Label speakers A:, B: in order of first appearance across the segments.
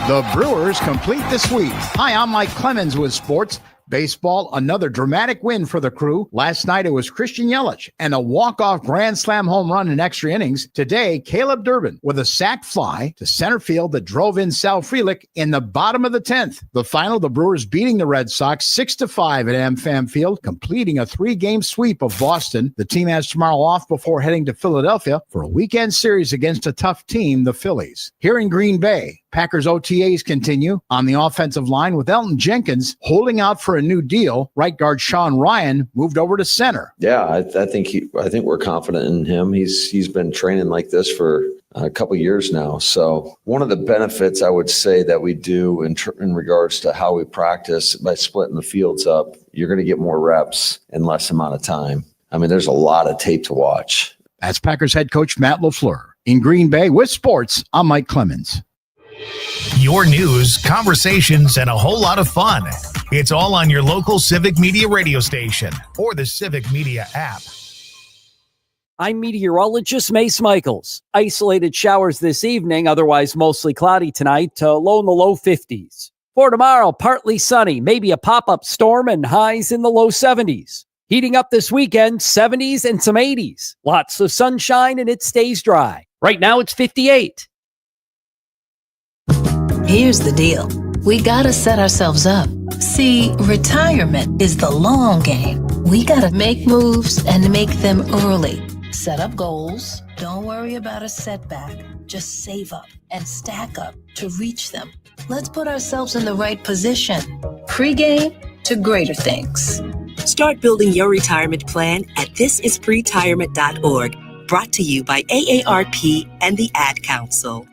A: The Brewers complete the sweep. Hi, I'm Mike Clemens with sports. Baseball, another dramatic win for the Crew. Last night it was Christian Yelich and a walk-off grand slam home run in extra innings. Today, Caleb Durbin with a sac fly to center field that drove in Sal Frelick in the bottom of the 10th. The final, the Brewers beating the Red Sox 6-5 at AmFam Field, completing a 3-game sweep of Boston. The team has tomorrow off before heading to Philadelphia for a weekend series against a tough team, the Phillies. Here in Green Bay, Packers OTAs continue on the offensive line with Elton Jenkins holding out for a new deal. Right guard Sean Ryan moved over to center.
B: Yeah, I think we're confident in him. He's been training like this for a couple years now. So one of the benefits I would say that we do in regards to how we practice by splitting the fields up, you're going to get more reps in less amount of time. I mean, there's a lot of tape to watch.
A: That's Packers head coach Matt LaFleur. In Green Bay with sports, I'm Mike Clemens.
C: Your news, conversations, and a whole lot of fun. It's all on your local Civic Media radio station or the Civic Media app.
D: I'm meteorologist Mace Michaels. Isolated showers this evening, otherwise mostly cloudy tonight, low in the low 50s. For tomorrow, partly sunny, maybe a pop-up storm and highs in the low 70s. Heating up this weekend, 70s and some 80s. Lots of sunshine and it stays dry. Right now it's 58.
E: Here's the deal. We gotta set ourselves up. See, retirement is the long game. We gotta make moves and make them early. Set up goals. Don't worry about a setback. Just save up and stack up to reach them. Let's put ourselves in the right position. Pre-game to greater things.
F: Start building your retirement plan at thisispretirement.org. Brought to you by AARP and the Ad Council.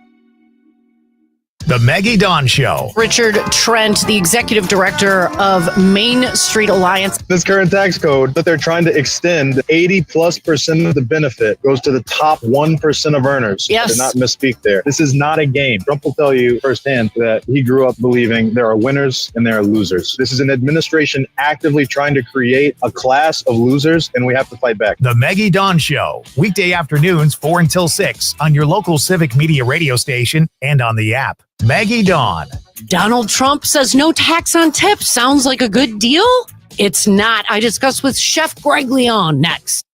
C: The Maggie Dawn Show.
G: Richard Trent, the executive director of Main Street Alliance.
H: This current tax code that they're trying to extend, 80+% of the benefit goes to the top 1% of earners.
G: Yes.
H: To not misspeak there. This is not a game. Trump will tell you firsthand that he grew up believing there are winners and there are losers. This is an administration actively trying to create a class of losers, and we have to fight back.
C: The Maggie Dawn Show. Weekday afternoons, 4 until 6 on your local Civic Media radio station and on the app. Maggie Dawn.
G: Donald Trump says no tax on tips. Sounds like a good deal? It's not. I discuss with Chef Greg Leon next.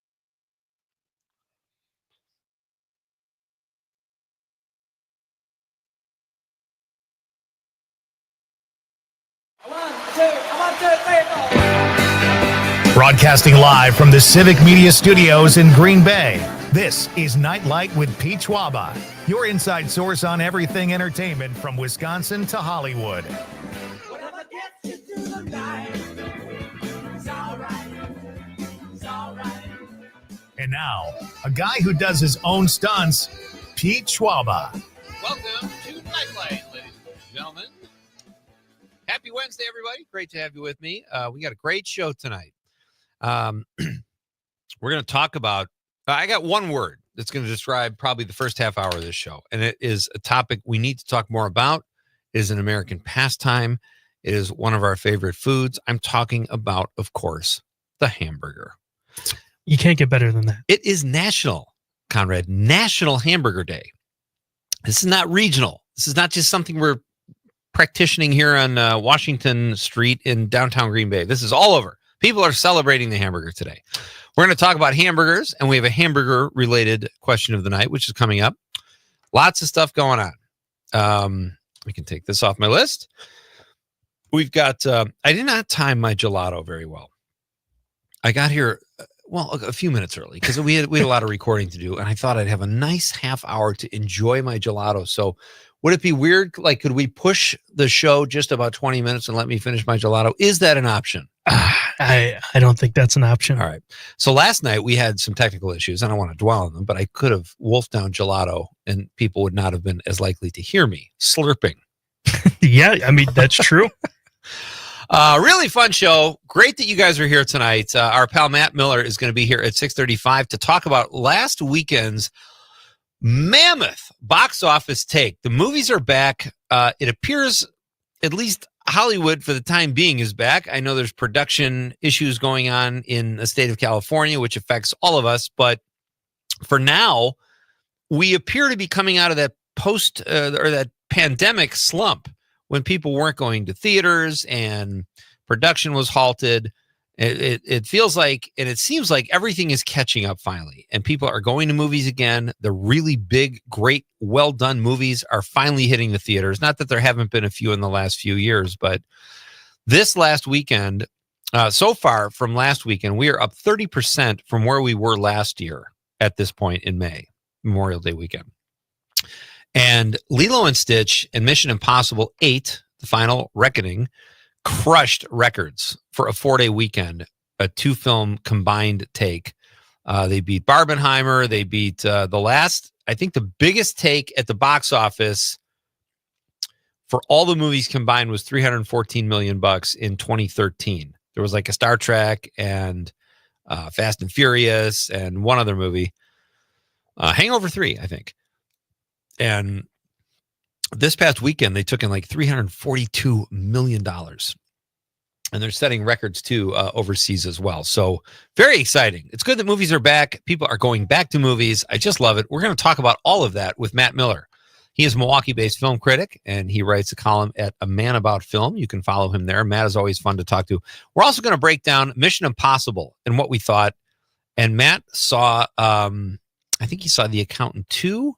C: Broadcasting live from the Civic Media Studios in Green Bay. This is Night Lite with Pete Schwaba, your inside source on everything entertainment from Wisconsin to Hollywood.
I: Whatever gets you through the night, it's all right. It's all right.
C: And now, a guy who does his own stunts, Pete Schwaba.
J: Welcome to Night Light, ladies and gentlemen. Happy Wednesday, everybody. Great to have you with me. We got a great show tonight. We're going to talk about, I got one word that's going to describe probably the first half hour of this show, and it is a topic we need to talk more about. It is an American pastime. It is one of our favorite foods. I'm talking about, of course, the hamburger.
K: You can't get better than that.
J: It is national, Conrad, National Hamburger Day. This is not regional. This is not just something we're practicing here on Washington Street in downtown Green Bay. This is all over. People are celebrating the hamburger today. We're going to talk about hamburgers, and we have a hamburger-related question of the night, which is coming up. Lots of stuff going on. We can take this off my list. We've got, I did not time my gelato very well. I got here, a few minutes early because we had a lot of recording to do, and I thought I'd have a nice half hour to enjoy my gelato. So would it be weird? Like, could we push the show just about 20 minutes and let me finish my gelato? Is that an option?
K: I don't think that's an option.
J: All right. So last night we had some technical issues. I don't want to dwell on them, but I could have wolfed down gelato and people would not have been as likely to hear me slurping.
K: Yeah, I mean, that's true.
J: Really fun show. Great that you guys are here tonight. Our pal Matt Miller is going to be here at 6:35 to talk about last weekend's mammoth box office take. The movies are back. It appears, at least Hollywood for the time being, is back. I know there's production issues going on in the state of California, which affects all of us. But for now, we appear to be coming out of that pandemic slump when people weren't going to theaters and production was halted. It feels like, and it seems like everything is catching up finally, and people are going to movies again. The really big, great, well done movies are finally hitting the theaters. Not that there haven't been a few in the last few years, but this last weekend, so far from last weekend, we are up 30% from where we were last year at this point in May, Memorial Day weekend. And Lilo and Stitch and Mission Impossible 8, The Final Reckoning, crushed records for a 4-day weekend, a 2-film combined take. They beat Barbenheimer. They beat I think the biggest take at the box office for all the movies combined was $314 million in 2013. There was like a Star Trek and Fast and Furious and one other movie, Hangover 3, I think. And this past weekend, they took in like $342 million. And they're setting records too overseas as well. So very exciting. It's good that movies are back. People are going back to movies. I just love it. We're going to talk about all of that with Matt Miller. He is a Milwaukee-based film critic, and he writes a column at A Man About Film. You can follow him there. Matt is always fun to talk to. We're also going to break down Mission Impossible and what we thought. And Matt saw, I think he saw The Accountant 2,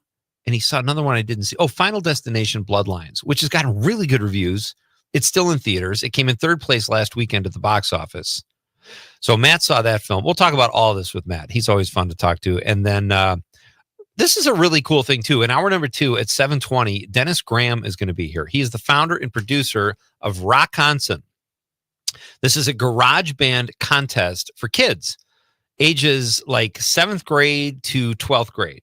J: and he saw another one I didn't see. Oh, Final Destination Bloodlines, which has gotten really good reviews. It's still in theaters. It came in 3rd place last weekend at the box office. So Matt saw that film. We'll talk about all of this with Matt. He's always fun to talk to. And then this is a really cool thing, too. In hour number 2 at 7:20, Dennis Graham is going to be here. He is the founder and producer of Rockconson. This is a garage band contest for kids, ages like 7th grade to 12th grade.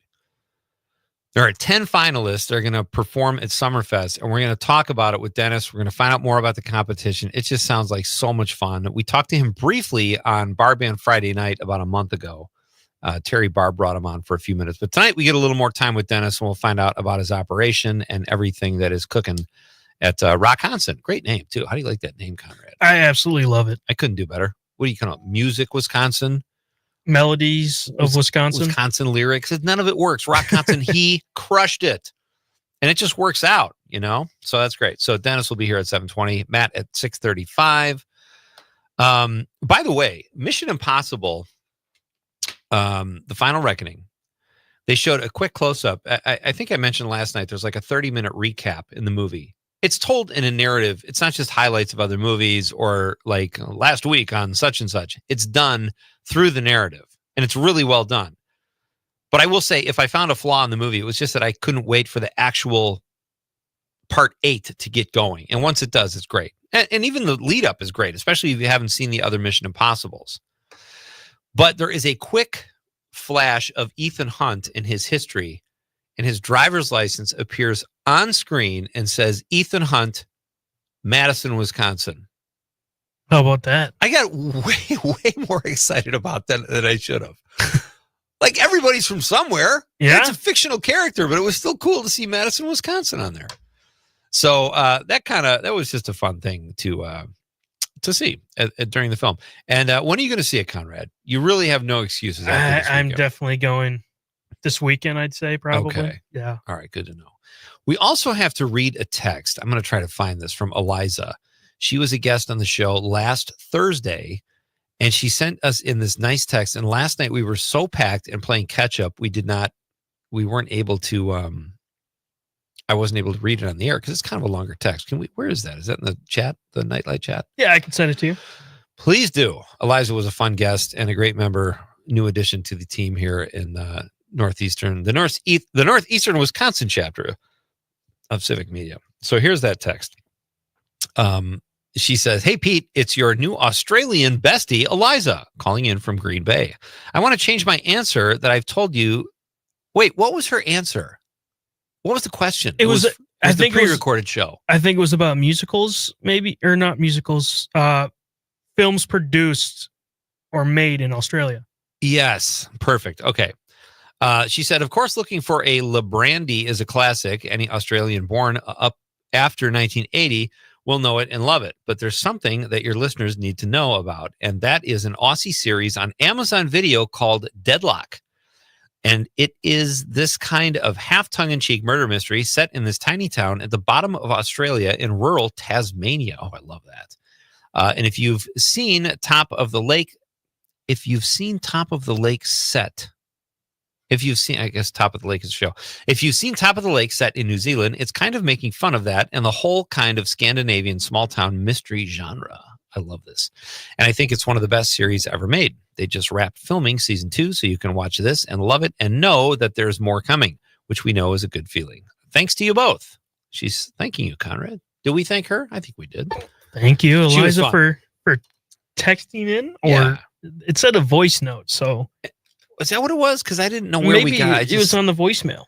J: There are 10 finalists that are going to perform at Summerfest, and we're going to talk about it with Dennis. We're going to find out more about the competition. It just sounds like so much fun. We talked to him briefly on Bar Band Friday night about a month ago. Terry Barr brought him on for a few minutes. But tonight we get a little more time with Dennis, and we'll find out about his operation and everything that is cooking at Rockconson. Great name, too. How do you like that name, Conrad?
K: I absolutely love it.
J: I couldn't do better. What do you call it? Music Wisconsin?
K: Melodies of Wisconsin.
J: Wisconsin lyrics. None of it works. Rockconson, he crushed it. And it just works out, you know? So that's great. So Dennis will be here at 7:20. Matt at 6:35. By the way, Mission Impossible, The Final Reckoning, they showed a quick close-up. I think I mentioned last night there's like a 30-minute recap in the movie. It's told in a narrative. It's not just highlights of other movies or like last week on such and such. It's done through the narrative, and it's really well done. But I will say, if I found a flaw in the movie, it was just that I couldn't wait for the actual part 8 to get going. And once it does, it's great. And even the lead up is great, especially if you haven't seen the other Mission Impossibles. But there is a quick flash of Ethan Hunt in his history, and his driver's license appears on screen and says Ethan Hunt, Madison, Wisconsin.
K: How about that?
J: I got way more excited about that than I should have. Like, everybody's from somewhere.
K: Yeah.
J: It's a fictional character, but it was still cool to see Madison, Wisconsin on there. So that was just a fun thing to see during the film. And when are you going to see it, Conrad? You really have no excuses.
K: I'm definitely going this weekend, I'd say, probably.
J: Okay.
K: Yeah.
J: All right. Good to know. We also have to read a text. I'm going to try to find this from Eliza. She was a guest on the show last Thursday, and she sent us in this nice text. And last night we were so packed and playing catch up, we weren't able to, I wasn't able to read it on the air because it's kind of a longer text. Where is that? Is that in the chat, the Nightlight chat?
K: Yeah, I can send it to you.
J: Please do. Eliza was a fun guest and a great member, new addition to the team here in the Northeastern Wisconsin chapter of Civic Media. So here's that text. She says, "Hey, Pete, it's your new Australian bestie, Eliza, calling in from Green Bay. I want to change my answer that I've told you." Wait, what was her answer? What was the question?
K: It was I think
J: the pre-recorded show.
K: I think it was about musicals, maybe, or not musicals, films produced or made in Australia.
J: Yes. Perfect. Okay. She said, of course, looking for a Le Brandy is a classic. Any Australian born up after 1980 will know it and love it. But there's something that your listeners need to know about, and that is an Aussie series on Amazon Video called Deadlock. And it is this kind of half tongue-in-cheek murder mystery set in this tiny town at the bottom of Australia in rural Tasmania. Oh, I love that. And if you've seen Top of the Lake set, if you've seen, I guess Top of the Lake is a show. If you've seen Top of the Lake set in New Zealand, it's kind of making fun of that and the whole kind of Scandinavian small town mystery genre. I love this. And I think it's one of the best series ever made. They just wrapped filming season 2, so you can watch this and love it and know that there's more coming, which we know is a good feeling. Thanks to you both. She's thanking you, Conrad. Did we thank her? I think we did.
K: Thank you,
J: She was
K: Eliza,
J: fun.
K: for texting in, or
J: Yeah.
K: it said a voice note. So
J: Was that what it was? Because I didn't know where
K: maybe
J: we got
K: it was on the voicemail.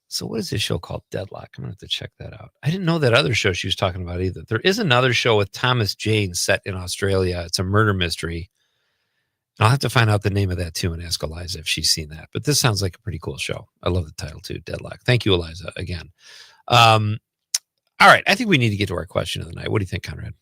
J: So what is this show called? Deadlock. I'm going to have to check that out. I didn't know that other show she was talking about either. There is another show with Thomas Jane set in Australia. It's a murder mystery. I'll have to find out the name of that too and ask Eliza if she's seen that. But this sounds like a pretty cool show. I love the title too, Deadlock. Thank you, Eliza, again. All right. I think we need to get to our question of the night. What do you think, Conrad?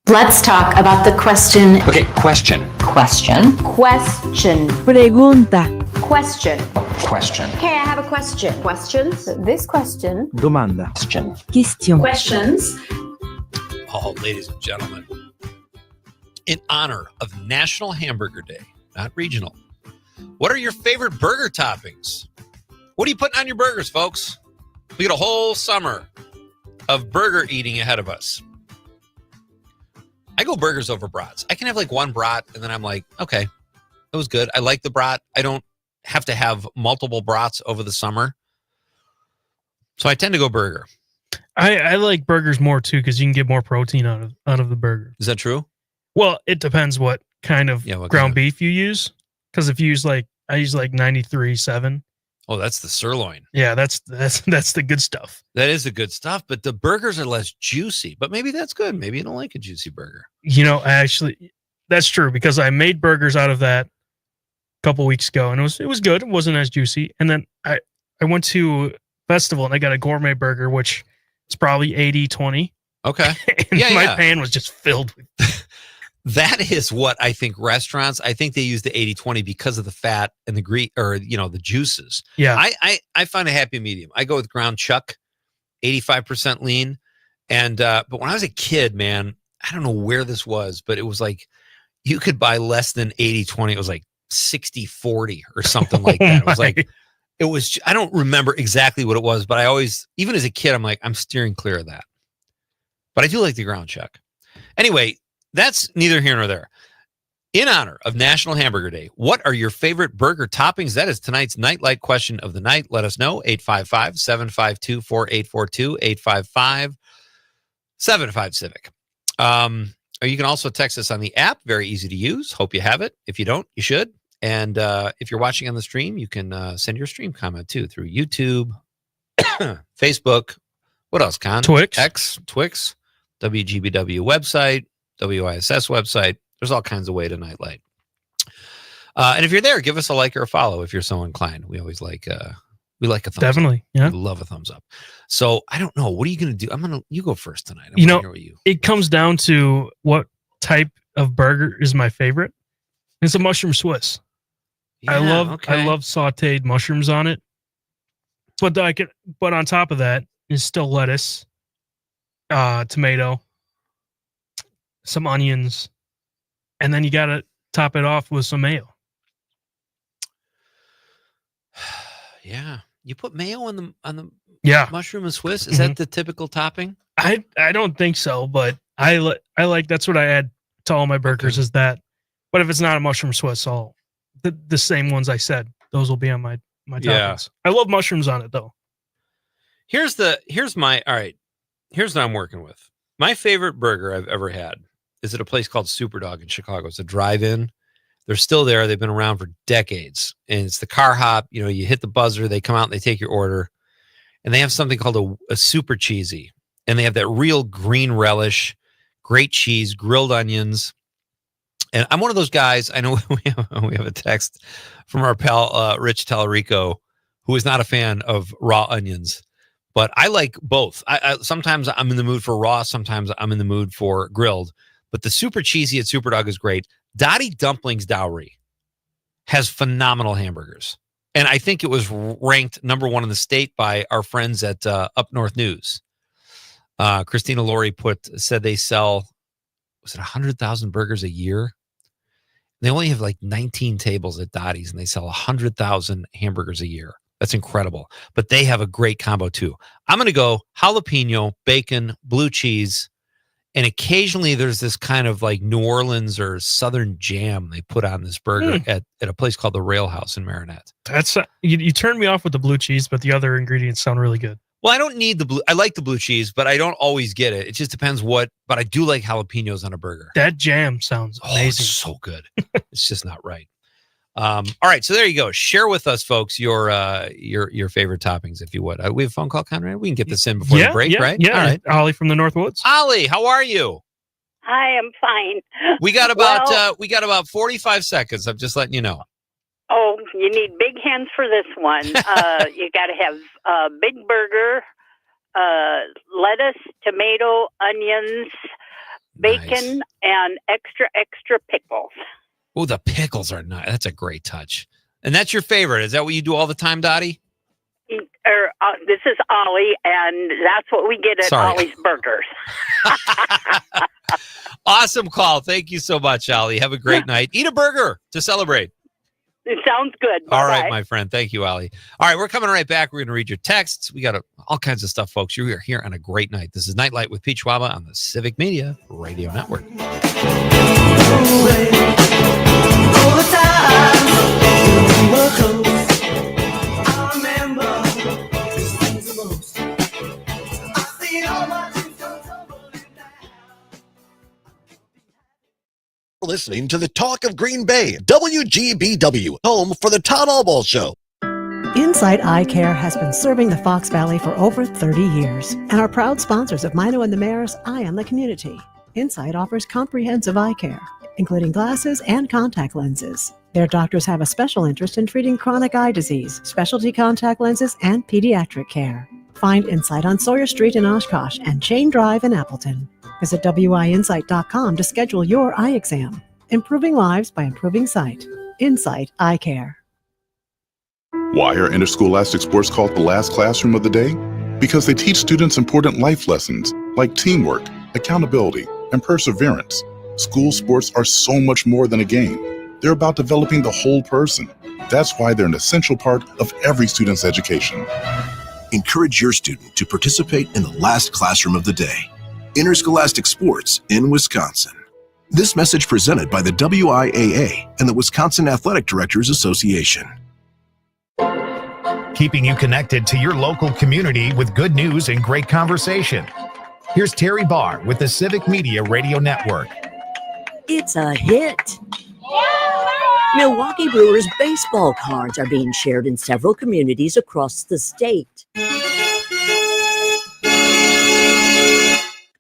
L: Let's talk about the question.
M: Okay, question.
L: Question.
N: Question. Pregunta.
L: Question.
M: Question.
L: Okay, I have a question. Questions?
N: This question.
M: Domanda. Question.
N: Question.
L: Questions.
J: Oh, ladies and gentlemen, in honor of National Hamburger Day, not regional, what are your favorite burger toppings? What are you putting on your burgers, folks? We got a whole summer of burger eating ahead of us. I go burgers over brats. I can have like one brat, and then I'm like, okay, it was good. I like the brat. I don't have to have multiple brats over the summer. So I tend to go burger.
K: I like burgers more too because you can get more protein out of the burger.
J: Is that true?
K: Well, it depends what kind of
J: what
K: ground
J: kind of-
K: beef you use. Because if you use I use 93.7.
J: Oh, that's the sirloin.
K: Yeah, that's the good stuff.
J: That is the good stuff, but the burgers are less juicy. But maybe that's good. Maybe you don't like a juicy burger.
K: You know, that's true because I made burgers out of that a couple weeks ago, and it was good. It wasn't as juicy. And then I went to a festival and I got a gourmet burger, which is probably 80-20.
J: Okay.
K: And
J: Yeah,
K: my
J: yeah.
K: pan was just filled with
J: That is what I think restaurants, I think they use the 80-20 because of the fat and the the juices.
K: Yeah.
J: I find a happy medium. I go with ground chuck, 85% lean. And, but when I was a kid, man, I don't know where this was, but it was like, you could buy less than 80-20. It was like 60-40 or something like that. It was, I don't remember exactly what it was, but I always, even as a kid, I'm like, I'm steering clear of that. But I do like the ground chuck. Anyway, that's neither here nor there. In honor of National Hamburger Day, what are your favorite burger toppings? That is tonight's Nightlight question of the night. Let us know. 855-752-4842, 855-75-Civic. Or you can also text us on the app. Very easy to use. Hope you have it. If you don't, you should. And if you're watching on the stream, you can send your stream comment too through YouTube, Facebook. What else, Con?
K: Twix.
J: Twix, WGBW website, WISS website. There's all kinds of way to Nightlight. And if you're there, give us a like or a follow if you're so inclined. We always like a thumbs
K: Definitely,
J: up.
K: yeah.
J: We love a thumbs up. So I don't know. What are you going to do? You go first tonight.
K: You know, it comes down to what type of burger is my favorite. It's a mushroom Swiss. I love sauteed mushrooms on it. But on top of that is still lettuce, tomato, some onions, and then you got to top it off with some mayo.
J: Yeah. You put mayo on the mushroom and Swiss? Is
K: Mm-hmm.
J: that the typical topping?
K: I don't think so, but I like that's what I add to all my burgers is that. But if it's not a mushroom Swiss, the same ones I said, those will be on my toppings. I love mushrooms on it though.
J: Here's what I'm working with. My favorite burger I've ever had is at a place called Superdog in Chicago. It's a drive-in. They're still there. They've been around for decades. And it's the car hop. You know, you hit the buzzer, they come out and they take your order. And they have something called a super cheesy. And they have that real green relish, great cheese, grilled onions. And I'm one of those guys. I know we have a text from our pal, Rich Tallarico, who is not a fan of raw onions. But I like both. I sometimes I'm in the mood for raw. Sometimes I'm in the mood for grilled. But the super cheesy at Superdog is great. Dottie Dumplings Dowry has phenomenal hamburgers. And I think it was ranked number 1 in the state by our friends at Up North News. Christina Laurie said they sell, was it 100,000 burgers a year? They only have like 19 tables at Dottie's, and they sell 100,000 hamburgers a year. That's incredible. But they have a great combo too. I'm going to go jalapeno, bacon, blue cheese, and occasionally there's this kind of like New Orleans or Southern jam they put on this burger at a place called the Rail House in Marinette.
K: That's you turned me off with the blue cheese, but the other ingredients sound really good.
J: Well, I don't need the blue. I like the blue cheese, but I don't always get it. It just depends but I do like jalapenos on a burger.
K: That jam sounds amazing.
J: It's so good. It's just not right. All right. So there you go. Share with us, folks, your favorite toppings, if you would. We have a phone call, Conrad. We can get this in before the break, right?
K: Yeah.
J: All right.
K: Ollie from the Northwoods.
J: Ollie, how are you?
O: Hi, I'm fine.
J: We got about 45 seconds. I'm just letting you know.
O: Oh, you need big hands for this one. You got to have a big burger, lettuce, tomato, onions, bacon, and extra pickles.
J: Oh, the pickles are nice. That's a great touch. And that's your favorite. Is that what you do all the time, Dottie?
O: This is Ollie, and that's what we get at Ollie's Burgers.
J: Awesome call. Thank you so much, Ollie. Have a great night. Eat a burger to celebrate.
O: It sounds good. Bye-bye.
J: All right, my friend. Thank you, Ollie. All right, we're coming right back. We're going to read your texts. We got all kinds of stuff, folks. You are here on a great night. This is Night Light with Pete Schwaba on the Civic Media Radio Network.
P: Listening to the Talk of Green Bay, WGBW, home for the Todd Allball Show.
Q: Insight Eye Care has been serving the Fox Valley for over 30 years and are proud sponsors of Mino and the Mayor's Eye on the Community. Insight offers comprehensive eye care, including glasses and contact lenses. Their doctors have a special interest in treating chronic eye disease, specialty contact lenses, and pediatric care. Find Insight on Sawyer Street in Oshkosh and Chain Drive in Appleton. Visit WIinsight.com to schedule your eye exam. Improving lives by improving sight. Insight Eye Care.
R: Why are interscholastic sports called the last classroom of the day? Because they teach students important life lessons like teamwork, accountability, and perseverance. School sports are so much more than a game. They're about developing the whole person. That's why they're an essential part of every student's education.
S: Encourage your student to participate in the last classroom of the day. Interscholastic sports in Wisconsin. This message presented by the WIAA and the Wisconsin Athletic Directors Association.
C: Keeping you connected to your local community with good news and great conversation. Here's Terry Barr with the Civic Media Radio Network.
T: It's a hit. Milwaukee Brewers baseball cards are being shared in several communities across the state.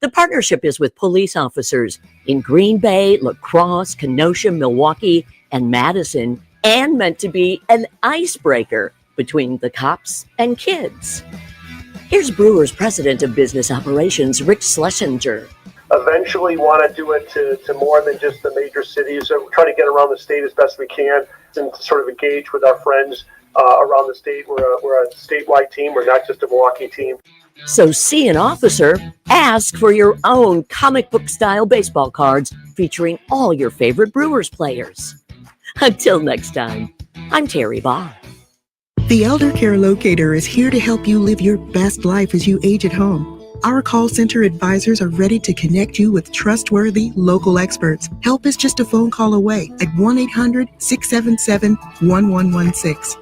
T: The partnership is with police officers in Green Bay, La Crosse, Kenosha, Milwaukee, and Madison, and meant to be an icebreaker between the cops and kids. Here's Brewers President of Business Operations, Rick Schlesinger.
U: Eventually want to do it to more than just the major cities. So we're trying to get around the state as best we can and to sort of engage with our friends around the state. We're a statewide team. We're not just a Milwaukee team.
T: So see an officer, ask for your own comic book style baseball cards featuring all your favorite Brewers players. Until next time, I'm Terry Barr.
V: The Elder Care Locator is here to help you live your best life as you age at home. Our call center advisors are ready to connect you with trustworthy local experts. Help is just a phone call away at 1-800-677-1116.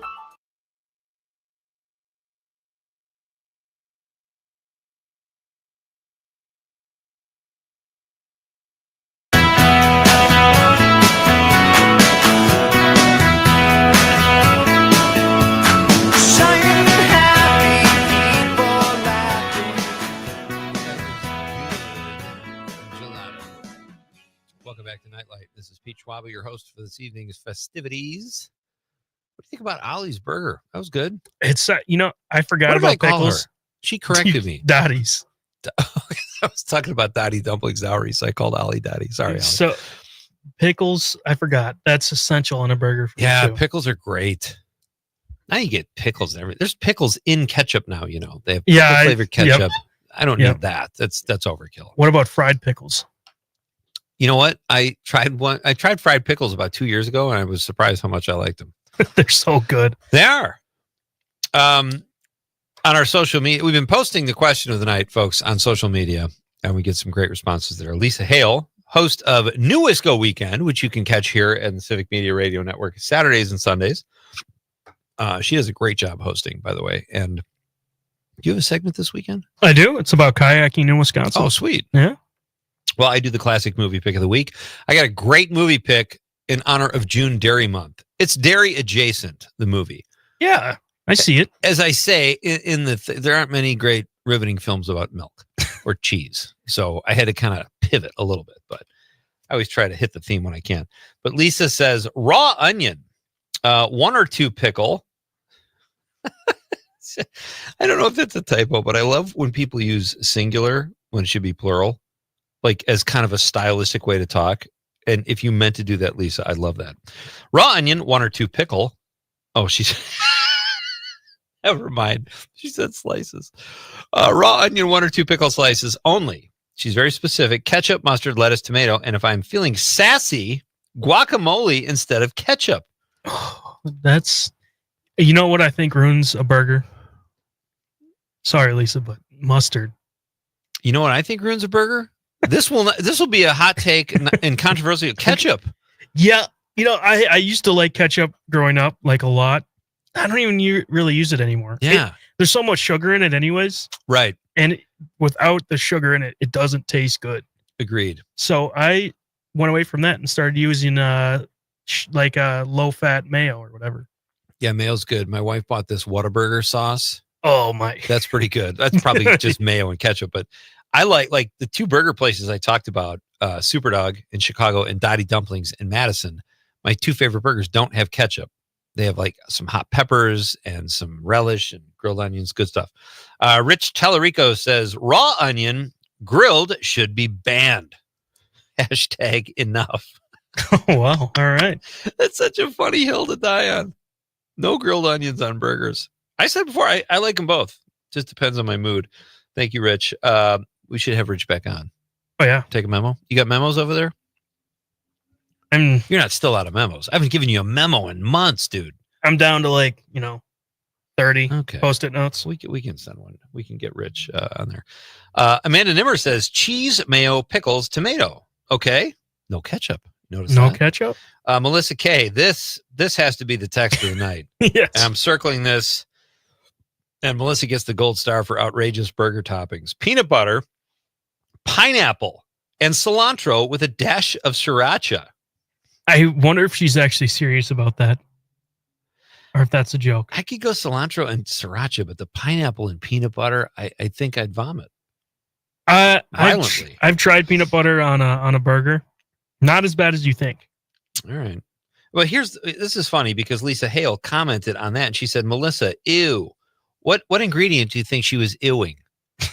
J: Welcome back to Night Light. This is Pete Schwaba, your host for this evening's festivities. What do you think about Ollie's Burger? That was good.
K: It's I forgot
J: What did
K: about
J: I call
K: pickles.
J: her? She corrected me.
K: Dottie's.
J: I was talking about Dottie Dumplings Dowry, so I called Ollie Dottie. Sorry, Ollie.
K: So pickles, I forgot. That's essential in a burger. For me, too.
J: Pickles are great. Now you get pickles and everything. There's pickles in ketchup now, you know. They have pickle flavored ketchup.
K: Yep.
J: I don't need that. That's overkill.
K: What about fried pickles?
J: You know what? I tried fried pickles about 2 years ago, and I was surprised how much I liked them.
K: They're so good.
J: They are. On our social media, we've been posting the question of the night, folks, on social media, and we get some great responses there. Lisa Hale, host of New Wisco Weekend, which you can catch here at the Civic Media Radio Network Saturdays and Sundays. She does a great job hosting, by the way. And do you have a segment this weekend?
K: I do. It's about kayaking in Wisconsin.
J: Oh, sweet.
K: Yeah.
J: Well, I do the classic movie pick of the week. I got a great movie pick in honor of June Dairy Month. It's dairy adjacent, the movie.
K: Yeah, I see it.
J: As I say, there aren't many great riveting films about milk or cheese. So I had to kind of pivot a little bit, but I always try to hit the theme when I can. But Lisa says, raw onion, 1 or 2 pickle. I don't know if that's a typo, but I love when people use singular when it should be plural, like as kind of a stylistic way to talk. And if you meant to do that, Lisa, I love that. Raw onion, 1 or 2 pickle. Oh, she's never mind. She said slices. Raw onion, 1 or 2 pickle slices only. She's very specific. Ketchup, mustard, lettuce, tomato. And if I'm feeling sassy, guacamole instead of ketchup.
K: That's, you know what I think ruins a burger? Sorry, Lisa, but mustard.
J: You know what I think ruins a burger? This will be a hot take and controversial. Ketchup.
K: Yeah, you know, I used to like ketchup growing up, like a lot. I don't even really use it anymore.
J: Yeah,
K: there's so much sugar in it, anyways.
J: Right.
K: And without the sugar in it, it doesn't taste good.
J: Agreed.
K: So I went away from that and started using like a low-fat mayo or whatever.
J: Yeah, mayo's good. My wife bought this Whataburger sauce.
K: Oh my,
J: that's pretty good. That's probably just mayo and ketchup, but I like the 2 burger places I talked about, Superdog in Chicago and Dottie Dumplings in Madison. My 2 favorite burgers don't have ketchup. They have like some hot peppers and some relish and grilled onions, good stuff. Rich Tellerico says, raw onion grilled should be banned. Hashtag enough.
K: Oh, wow. All right.
J: That's such a funny hill to die on. No grilled onions on burgers. I said before, I like them both. Just depends on my mood. Thank you, Rich. We should have Rich back on.
K: Oh, yeah.
J: Take a memo. You got memos over there? You're not still out of memos. I haven't given you a memo in months, dude.
K: I'm down to 30
J: Post-it
K: notes.
J: We can send one. We can get Rich on there. Amanda Nimmer says cheese, mayo, pickles, tomato. Okay. No ketchup. Notice
K: no
J: that?
K: Ketchup.
J: Melissa K. This has to be the text of the night.
K: Yes.
J: And I'm circling this. And Melissa gets the gold star for outrageous burger toppings. Peanut butter, pineapple, and cilantro with a dash of sriracha.
K: I wonder if she's actually serious about that. Or if that's a joke.
J: I could go cilantro and sriracha, but the pineapple and peanut butter, I think I'd vomit.
K: Violently. I've tried peanut butter on a burger. Not as bad as you think.
J: All right. Well, this is funny because Lisa Hale commented on that and she said, Melissa, ew. What ingredient do you think she was ewing?
K: I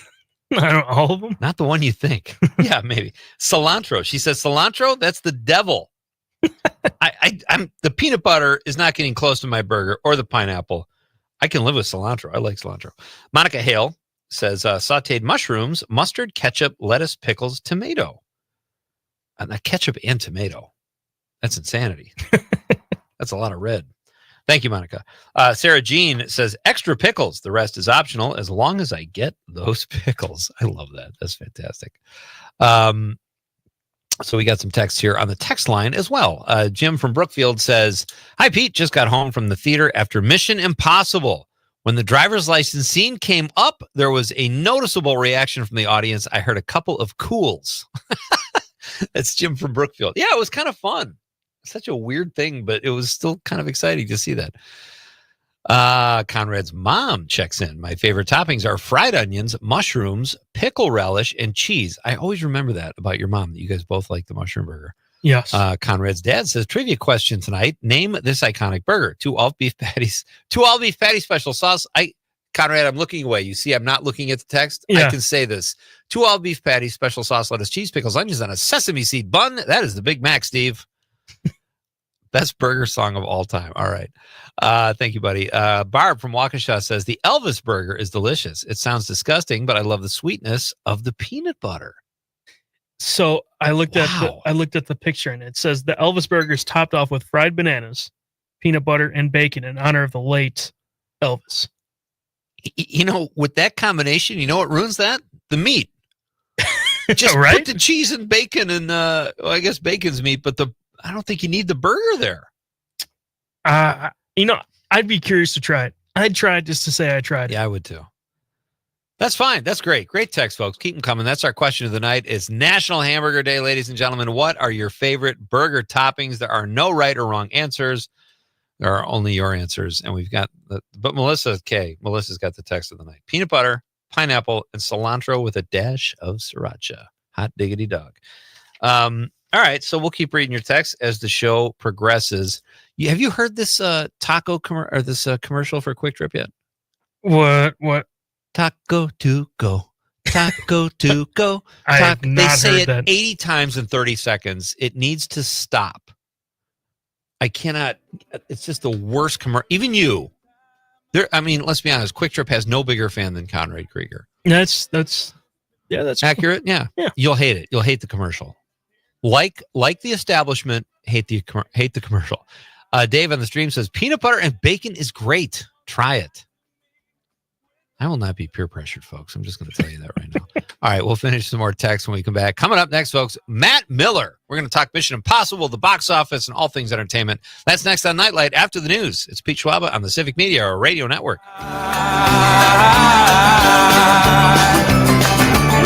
K: don't know, all of them?
J: Not the one you think. Yeah, maybe. Cilantro. She says cilantro, that's the devil. I'm the peanut butter is not getting close to my burger or the pineapple. I can live with cilantro. I like cilantro. Monica Hale says sauteed mushrooms, mustard, ketchup, lettuce, pickles, tomato. Ketchup and tomato. That's insanity. That's a lot of red. Thank you, Monica. Sarah Jean says extra pickles. The rest is optional as long as I get those pickles. I love that. That's fantastic. So we got some text here on the text line as well. Jim from Brookfield says, hi, Pete. Just got home from the theater after Mission Impossible. When the driver's license scene came up, there was a noticeable reaction from the audience. I heard a couple of cools. That's Jim from Brookfield. Yeah, it was kind of fun. Such a weird thing, but it was still kind of exciting to see that. Conrad's mom checks in. My favorite toppings are fried onions, mushrooms, pickle relish, and cheese. I always remember that about your mom, that you guys both like the mushroom burger.
K: Yes.
J: Conrad's dad says, trivia question tonight. Name this iconic burger. 2 all beef patties special sauce. Conrad, I'm looking away. You see, I'm not looking at the text.
K: Yeah.
J: I can say this. 2 all beef patties, special sauce, lettuce, cheese, pickles, onions on a sesame seed bun. That is the Big Mac, Steve. Best burger song of all time. All right. Thank you, buddy. Barb from Waukesha says, the Elvis burger is delicious. It sounds disgusting, but I love the sweetness of the peanut butter.
K: So I looked at the picture, and it says the Elvis burger is topped off with fried bananas, peanut butter, and bacon in honor of the late Elvis.
J: You know, with that combination, you know what ruins that? The meat. Just
K: right?
J: put the cheese and bacon and well, I guess bacon's meat, but I don't think you need the burger there.
K: You know, I'd be curious to try it. I'd try it just to say I tried it.
J: Yeah, I would too. That's fine. That's great. Great text, folks. Keep them coming. That's our question of the night. It's National Hamburger Day, ladies and gentlemen. What are your favorite burger toppings? There are no right or wrong answers. There are only your answers. And we've got, but Melissa's got the text of the night. Peanut butter, pineapple, and cilantro with a dash of sriracha. Hot diggity dog. All right. So we'll keep reading your text as the show progresses. Have you heard this taco commercial for Quick Trip yet?
K: What?
J: Taco to go. Taco to go.
K: I have not
J: They say
K: heard
J: it
K: that.
J: 80 times in 30 seconds. It needs to stop. I cannot. It's just the worst commercial. Even you. I mean, let's be honest. Quick Trip has no bigger fan than Conrad Krieger.
K: That's
J: accurate. Yeah. You'll hate it. You'll hate the commercial. Like the establishment, hate the commercial. Dave on the stream says peanut butter and bacon is great. Try it. I will not be peer pressured, folks. I'm just going to tell you that right now. All right, we'll finish some more text when we come back. Coming up next, folks, Matt Miller. We're going to talk Mission Impossible, the box office, and all things entertainment. That's next on Nightlight after the news. It's Pete Schwaba on the Civic Media Radio Network.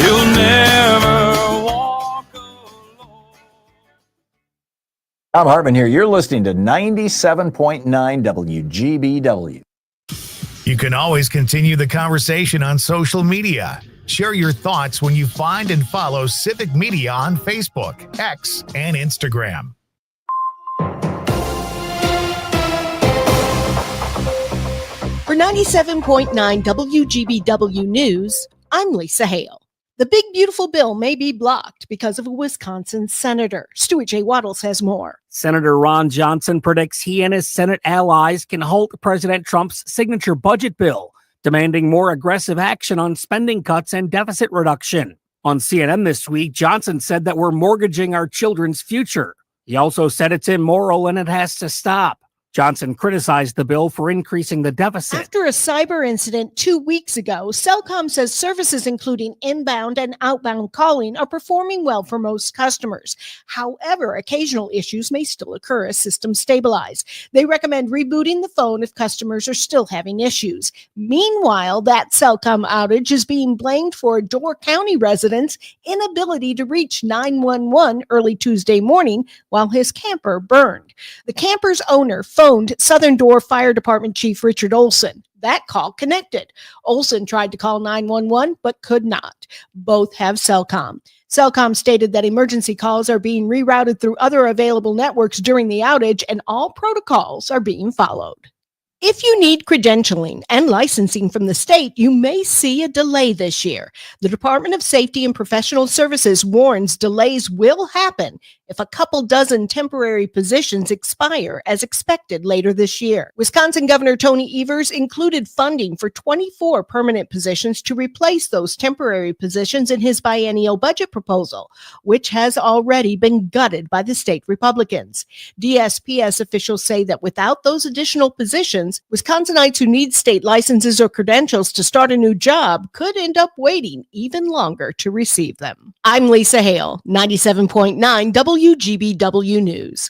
I: You'll never walk alone.
A: Tom Hartman here. You're listening to 97.9 WGBW.
C: You can always continue the conversation on social media. Share your thoughts when you find and follow Civic Media on Facebook, X, and Instagram.
B: For 97.9 WGBW News, I'm Lisa Hale. The big beautiful bill may be blocked because of a Wisconsin senator. Stuart J. Waddles has more.
D: Senator Ron Johnson predicts he and his Senate allies can halt President Trump's signature budget bill, demanding more aggressive action on spending cuts and deficit reduction. On CNN this week, Johnson said that we're mortgaging our children's future. He also said it's immoral and it has to stop. Johnson criticized the bill for increasing the deficit.
B: After a cyber incident 2 weeks ago, Cellcom says services including inbound and outbound calling are performing well for most customers. However, occasional issues may still occur as systems stabilize. They recommend rebooting the phone if customers are still having issues. Meanwhile, that Cellcom outage is being blamed for Door County residents' inability to reach 911 early Tuesday morning while his camper burned. The camper's owner phoned Southern Door Fire Department Chief Richard Olson. That call connected. Olson tried to call 911 but could not. Both have Cellcom. Cellcom stated that emergency calls are being rerouted through other available networks during the outage and all protocols are being followed. If you need credentialing and licensing from the state, you may see a delay this year. The Department of Safety and Professional Services warns delays will happen if a couple dozen temporary positions expire as expected later this year. Wisconsin Governor Tony Evers included funding for 24 permanent positions to replace those temporary positions in his biennial budget proposal, which has already been gutted by the state Republicans. DSPS officials say that without those additional positions, Wisconsinites who need state licenses or credentials to start a new job could end up waiting even longer to receive them. I'm Lisa Hale, 97.9 WGBW News.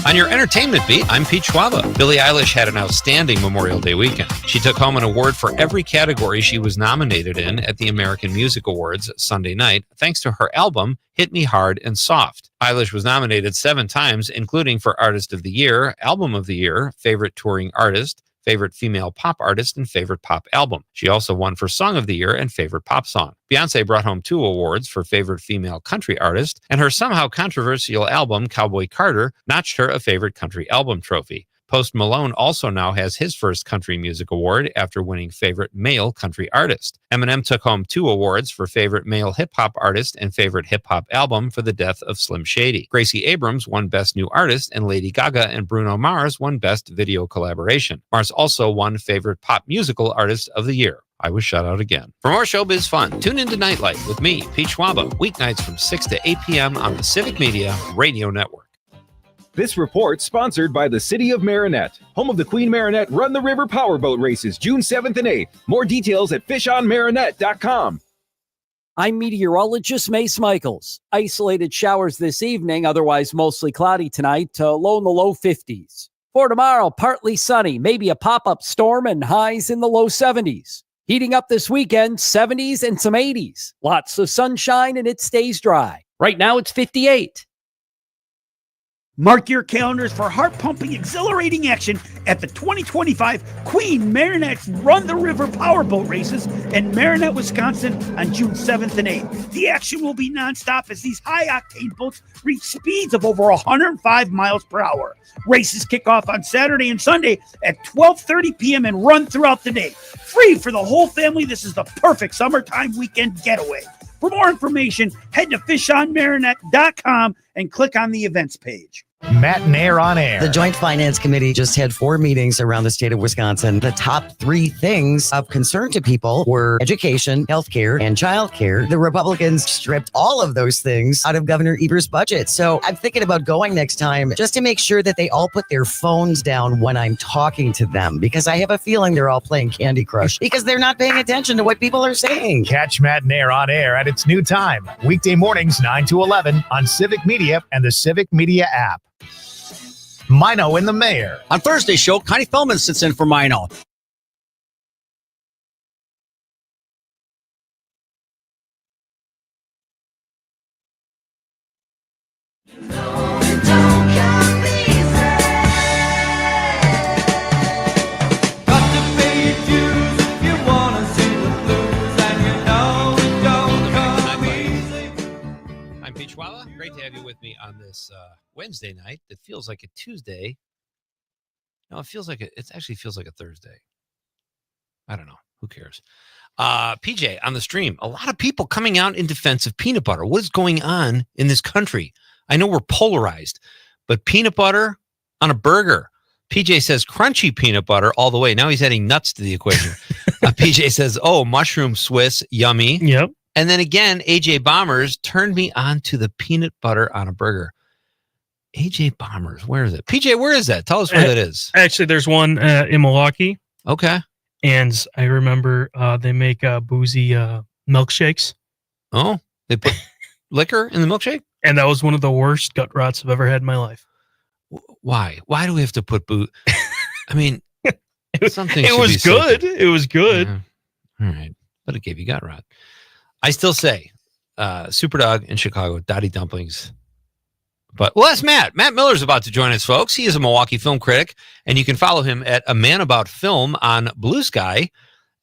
J: On your entertainment beat, I'm Pete Schwaba. Billie Eilish had an outstanding Memorial Day weekend. She took home an award for every category she was nominated in at the American Music Awards Sunday night, thanks to her album, Hit Me Hard and Soft. Eilish was nominated 7 times, including for Artist of the Year, Album of the Year, Favorite Touring Artist, Favorite Female Pop Artist, and Favorite Pop Album. She also won for Song of the Year and Favorite Pop Song. Beyonce brought home 2 awards for Favorite Female Country Artist, and her somehow controversial album, Cowboy Carter, notched her a Favorite Country Album trophy. Post Malone also now has his first country music award after winning Favorite Male Country Artist. Eminem took home 2 awards for Favorite Male Hip-Hop Artist and Favorite Hip-Hop Album for the death of Slim Shady. Gracie Abrams won Best New Artist, and Lady Gaga and Bruno Mars won Best Video Collaboration. Mars also won Favorite Pop Musical Artist of the Year. I was shut out again. For more showbiz fun, tune into Nightlight with me, Pete Schwaba, weeknights from 6 to 8 p.m. on the Civic Media Radio Network.
E: This report sponsored by the City of Marinette, home of the Queen Marinette Run the River Powerboat Races, June 7th and 8th. More details at fishonmarinette.com.
D: I'm meteorologist Mace Michaels. Isolated showers this evening, otherwise mostly cloudy tonight, low in the low 50s. For tomorrow, partly sunny, maybe a pop-up storm and highs in the low 70s. Heating up this weekend, 70s and some 80s. Lots of sunshine and it stays dry. Right now it's 58.
F: Mark your calendars for heart-pumping, exhilarating action at the 2025 Queen Marinette Run the River Powerboat Races in Marinette, Wisconsin on June 7th and 8th. The action will be nonstop as these high-octane boats reach speeds of over 105 miles per hour. Races kick off on Saturday and Sunday at 12:30 p.m. and run throughout the day. Free for the whole family, this is the perfect summertime weekend getaway. For more information, head to fishonmarinette.com and click on the events page.
C: Matt Nair on air.
W: The Joint Finance Committee just had 4 meetings around the state of Wisconsin. The top 3 things of concern to people were education, healthcare, and childcare. The Republicans stripped all of those things out of Governor Evers' budget. So I'm thinking about going next time just to make sure that they all put their phones down when I'm talking to them, because I have a feeling they're all playing Candy Crush because they're not paying attention to what people are saying.
C: Catch Matt Nair on air at its new time, weekday mornings 9 to 11 on Civic Media and the Civic Media app. Mino and the Mayor.
X: On Thursday's show, Connie Feldman sits in for Mino.
J: Great to have you with me on this Wednesday night that feels like a Tuesday. No, it actually feels like a Thursday. I don't know. Who cares? PJ, on the stream, a lot of people coming out in defense of peanut butter. What is going on in this country? I know we're polarized, but peanut butter on a burger. PJ says crunchy peanut butter all the way. Now he's adding nuts to the equation. PJ says, oh, mushroom Swiss, yummy.
K: Yep.
J: And then again, AJ Bombers turned me on to the peanut butter on a burger. AJ Bombers, where is it? PJ, where is that? Tell us where that is.
K: Actually, there's one in Milwaukee.
J: Okay.
K: And I remember they make boozy milkshakes.
J: Oh, they put liquor in the milkshake?
K: And that was one of the worst gut rots I've ever had in my life.
J: Why? Why do we have to put booze? I mean, something.
K: It was good. It was good.
J: Yeah. All right. But it gave you gut rot. I still say Superdog in Chicago, Dottie Dumplings. But well, that's Matt. Matt Miller's about to join us, folks. He is a Milwaukee film critic, and you can follow him at A Man About Film on Blue Sky.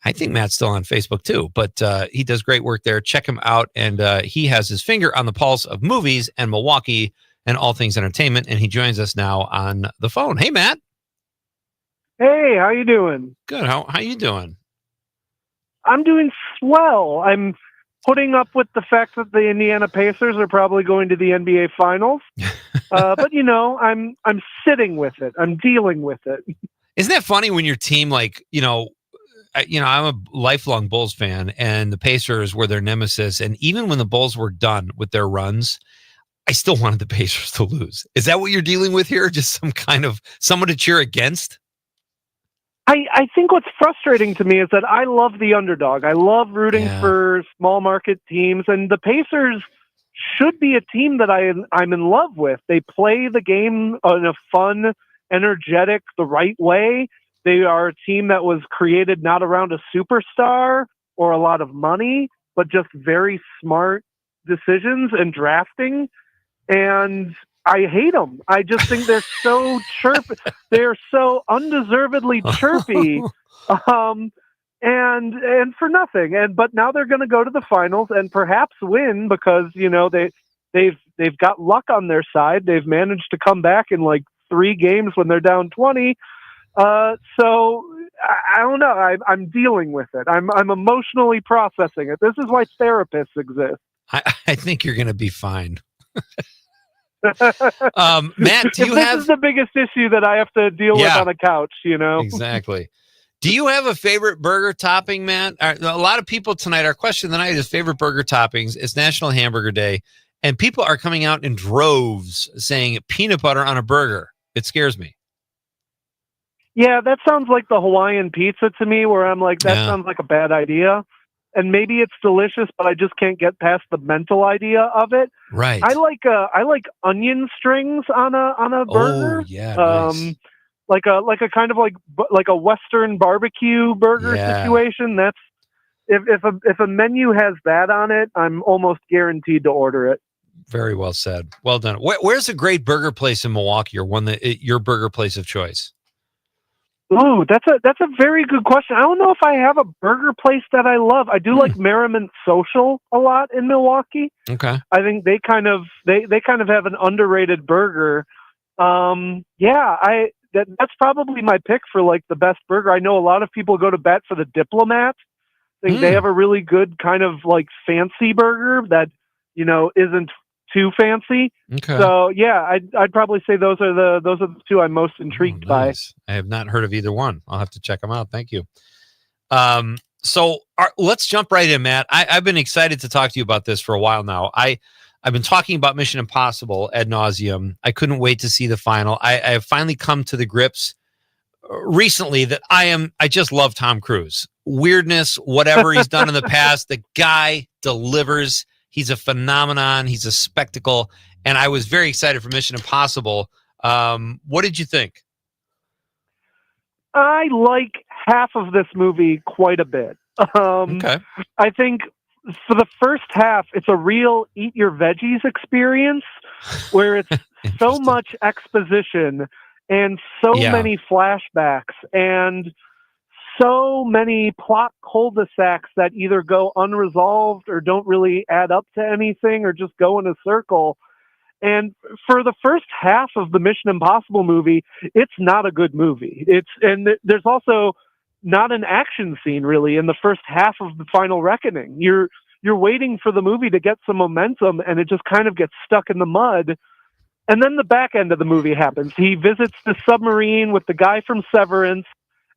J: I think Matt's still on Facebook too, but he does great work there. Check him out, and he has his finger on the pulse of movies and Milwaukee and all things entertainment, and he joins us now on the phone. Hey, Matt.
Y: Hey, how you doing?
J: Good. How you doing?
Y: I'm doing swell. I'm putting up with the fact that the Indiana Pacers are probably going to the NBA Finals. But I'm sitting with it. I'm dealing with it.
J: Isn't that funny when your team, I'm a lifelong Bulls fan, and the Pacers were their nemesis. And even when the Bulls were done with their runs, I still wanted the Pacers to lose. Is that what you're dealing with here? Just someone to cheer against?
Y: I think what's frustrating to me is that I love the underdog. I love rooting for small market teams, and the Pacers should be a team that I'm in love with. They play the game in a fun, energetic, the right way. They are a team that was created not around a superstar or a lot of money, but just very smart decisions and drafting. And I hate them. I just think they're so chirpy. They're so undeservedly chirpy, and for nothing. But now they're going to go to the finals and perhaps win because they've got luck on their side. They've managed to come back in like 3 games when they're down 20, So I don't know. I'm dealing with it. I'm emotionally processing it. This is why therapists exist.
J: I think you're going to be fine. Matt, do you
Y: this
J: have
Y: is the biggest issue that I have to deal with on a couch, you know?
J: Exactly. Do you have a favorite burger topping, Matt? A lot of people tonight, our question tonight is favorite burger toppings. It's National Hamburger Day, and people are coming out in droves saying peanut butter on a burger. It scares me.
Y: Yeah, that sounds like the Hawaiian pizza to me, where I'm like, that sounds like a bad idea. And maybe it's delicious, but I just can't get past the mental idea of it.
J: Right.
Y: I like onion strings on a burger.
J: Oh, yeah, nice.
Y: Like a kind of like a Western barbecue burger situation. That's if a menu has that on it, I'm almost guaranteed to order it.
J: Very well said. Well done. Where's a great burger place in Milwaukee, or one that your burger place of choice?
Y: Ooh, that's a very good question. I don't know if I have a burger place that I love. I do like Merriman Social a lot in Milwaukee.
J: Okay.
Y: I think they kind of have an underrated burger. That's probably my pick for like the best burger. I know a lot of people go to bat for the Diplomat. I think they have a really good kind of like fancy burger that, you know, isn't too fancy.
J: Okay.
Y: So yeah, I'd probably say those are the two I'm most intrigued by.
J: I have not heard of either one. I'll have to check them out. Thank you. Let's jump right in, Matt. I've been excited to talk to you about this for a while now. I've been talking about Mission Impossible ad nauseum. I couldn't wait to see the final. I have finally come to the grips recently that I just love Tom Cruise. Weirdness, whatever he's done in the past, the guy delivers. He's a phenomenon. He's a spectacle. And I was very excited for Mission Impossible. What did you think?
Y: I like half of this movie quite a bit.
J: Okay.
Y: I think for the first half, it's a real eat your veggies experience where it's so much exposition and so many flashbacks and so many plot cul-de-sacs that either go unresolved or don't really add up to anything or just go in a circle. And for the first half of the Mission Impossible movie, it's not a good movie. There's also not an action scene really in the first half of the Final Reckoning. You're waiting for the movie to get some momentum, and it just kind of gets stuck in the mud. And then the back end of the movie happens. He visits the submarine with the guy from Severance,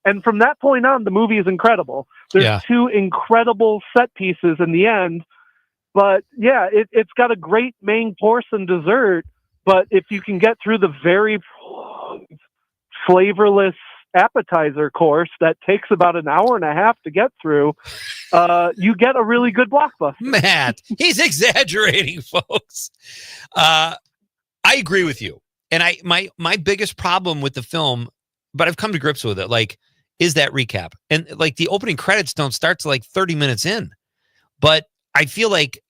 Y: and from that point on, the movie is incredible. There's two incredible set pieces in the end. But yeah, it's got a great main course and dessert. But if you can get through the very flavorless appetizer course that takes about an hour and a half to get through, you get a really good blockbuster.
J: Matt, he's exaggerating, folks. I agree with you. And my biggest problem with the film, but I've come to grips with it, like, is that recap. And like the opening credits don't start till like 30 minutes in. But I feel like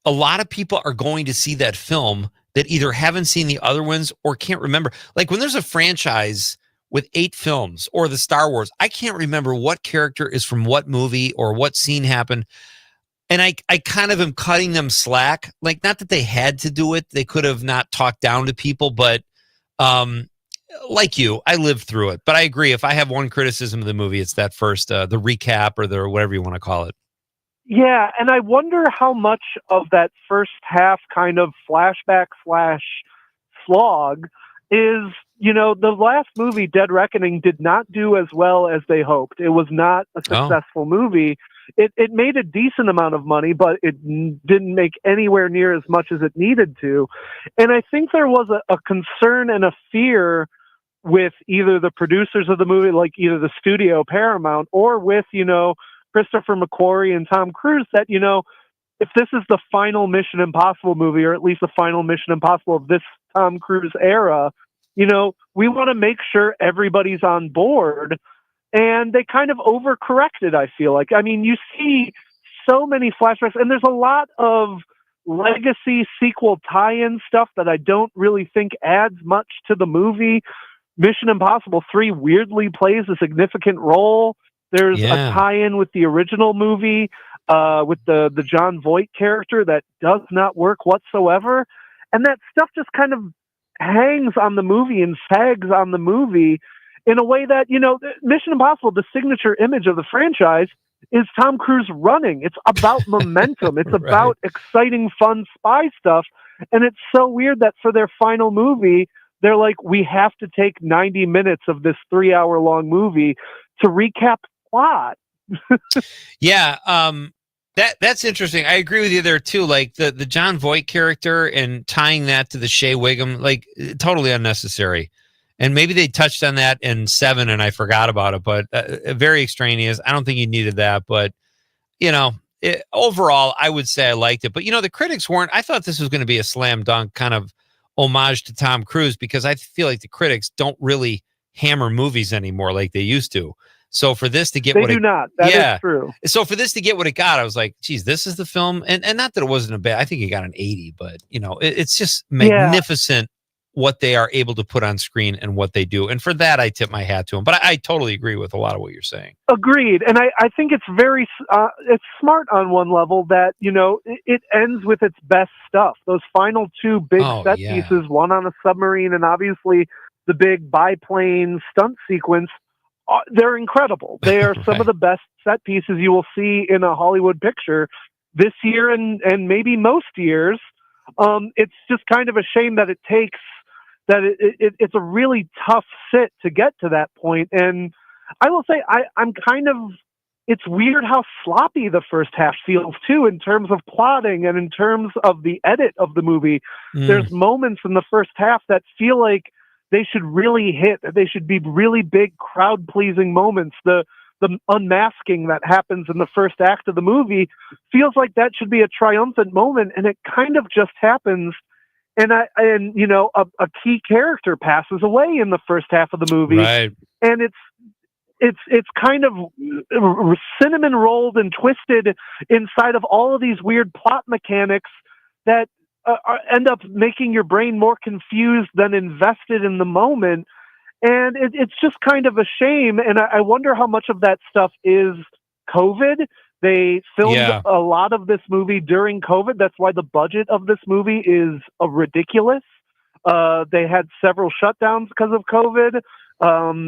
J: a lot of people are going to see that film that either haven't seen the other ones or can't remember. Like when there's a franchise with 8 films or the Star Wars, I can't remember what character is from what movie or what scene happened. And I kind of am cutting them slack. Like, not that they had to do it. They could have not talked down to people, but like you, I lived through it. But I agree. If I have one criticism of the movie, it's that first, the recap or the whatever you want to call it.
Y: Yeah, and I wonder how much of that first half kind of flashback / slog is, you know, the last movie, Dead Reckoning, did not do as well as they hoped. It was not a successful movie. It made a decent amount of money, but it didn't make anywhere near as much as it needed to. And I think there was a concern and a fear with either the producers of the movie, like either the studio Paramount, or with, you know, Christopher McQuarrie and Tom Cruise, that, you know, if this is the final Mission Impossible movie, or at least the final Mission Impossible of this Tom Cruise era, you know, we want to make sure everybody's on board. And they kind of overcorrected, I feel like. I mean, you see so many flashbacks, and there's a lot of legacy sequel tie-in stuff that I don't really think adds much to the movie. Mission Impossible 3 weirdly plays a significant role. There's a tie-in with the original movie with the John Voight character that does not work whatsoever. And that stuff just kind of hangs on the movie and sags on the movie. in a way that, Mission Impossible, the signature image of the franchise, is Tom Cruise running. It's about momentum. It's about exciting, fun spy stuff. And it's so weird that for their final movie, they're like, we have to take 90 minutes of this 3-hour-long movie to recap plot.
J: Yeah, that's interesting. I agree with you there too. Like the John Voight character and tying that to the Shea Wiggum, like totally unnecessary. And maybe they touched on that in 7 and I forgot about it, but very extraneous. I don't think you needed that, but overall, I would say I liked it. But the critics weren't. I thought this was going to be a slam dunk kind of homage to Tom Cruise, because I feel like the critics don't really hammer movies anymore like they used to. So for this to get
Y: That is true.
J: So for this to get what it got, I was like, geez, this is the film. And not that it wasn't a bad, I think it got an 80, but it's just magnificent what they are able to put on screen and what they do. And for that, I tip my hat to them. But I totally agree with a lot of what you're saying.
Y: Agreed. And I think it's very, it's smart on one level that, it ends with its best stuff. Those final 2 big set pieces, one on a submarine and obviously the big biplane stunt sequence, they're incredible. They are some of the best set pieces you will see in a Hollywood picture this year and maybe most years. It's just kind of a shame that it takes that it's a really tough sit to get to that point. And I will say I'm kind of, it's weird how sloppy the first half feels too, in terms of plotting and in terms of the edit of the movie. There's moments in the first half that feel like they should really hit. They should be really big, crowd-pleasing moments. The unmasking that happens in the first act of the movie feels like that should be a triumphant moment, and it kind of just happens. And a key character passes away in the first half of the movie,
J: right?
Y: And it's kind of cinnamon rolled and twisted inside of all of these weird plot mechanics that end up making your brain more confused than invested in the moment. And it's just kind of a shame. And I wonder how much of that stuff is COVID. They filmed a lot of this movie during COVID. That's why the budget of this movie is ridiculous. They had several shutdowns because of COVID.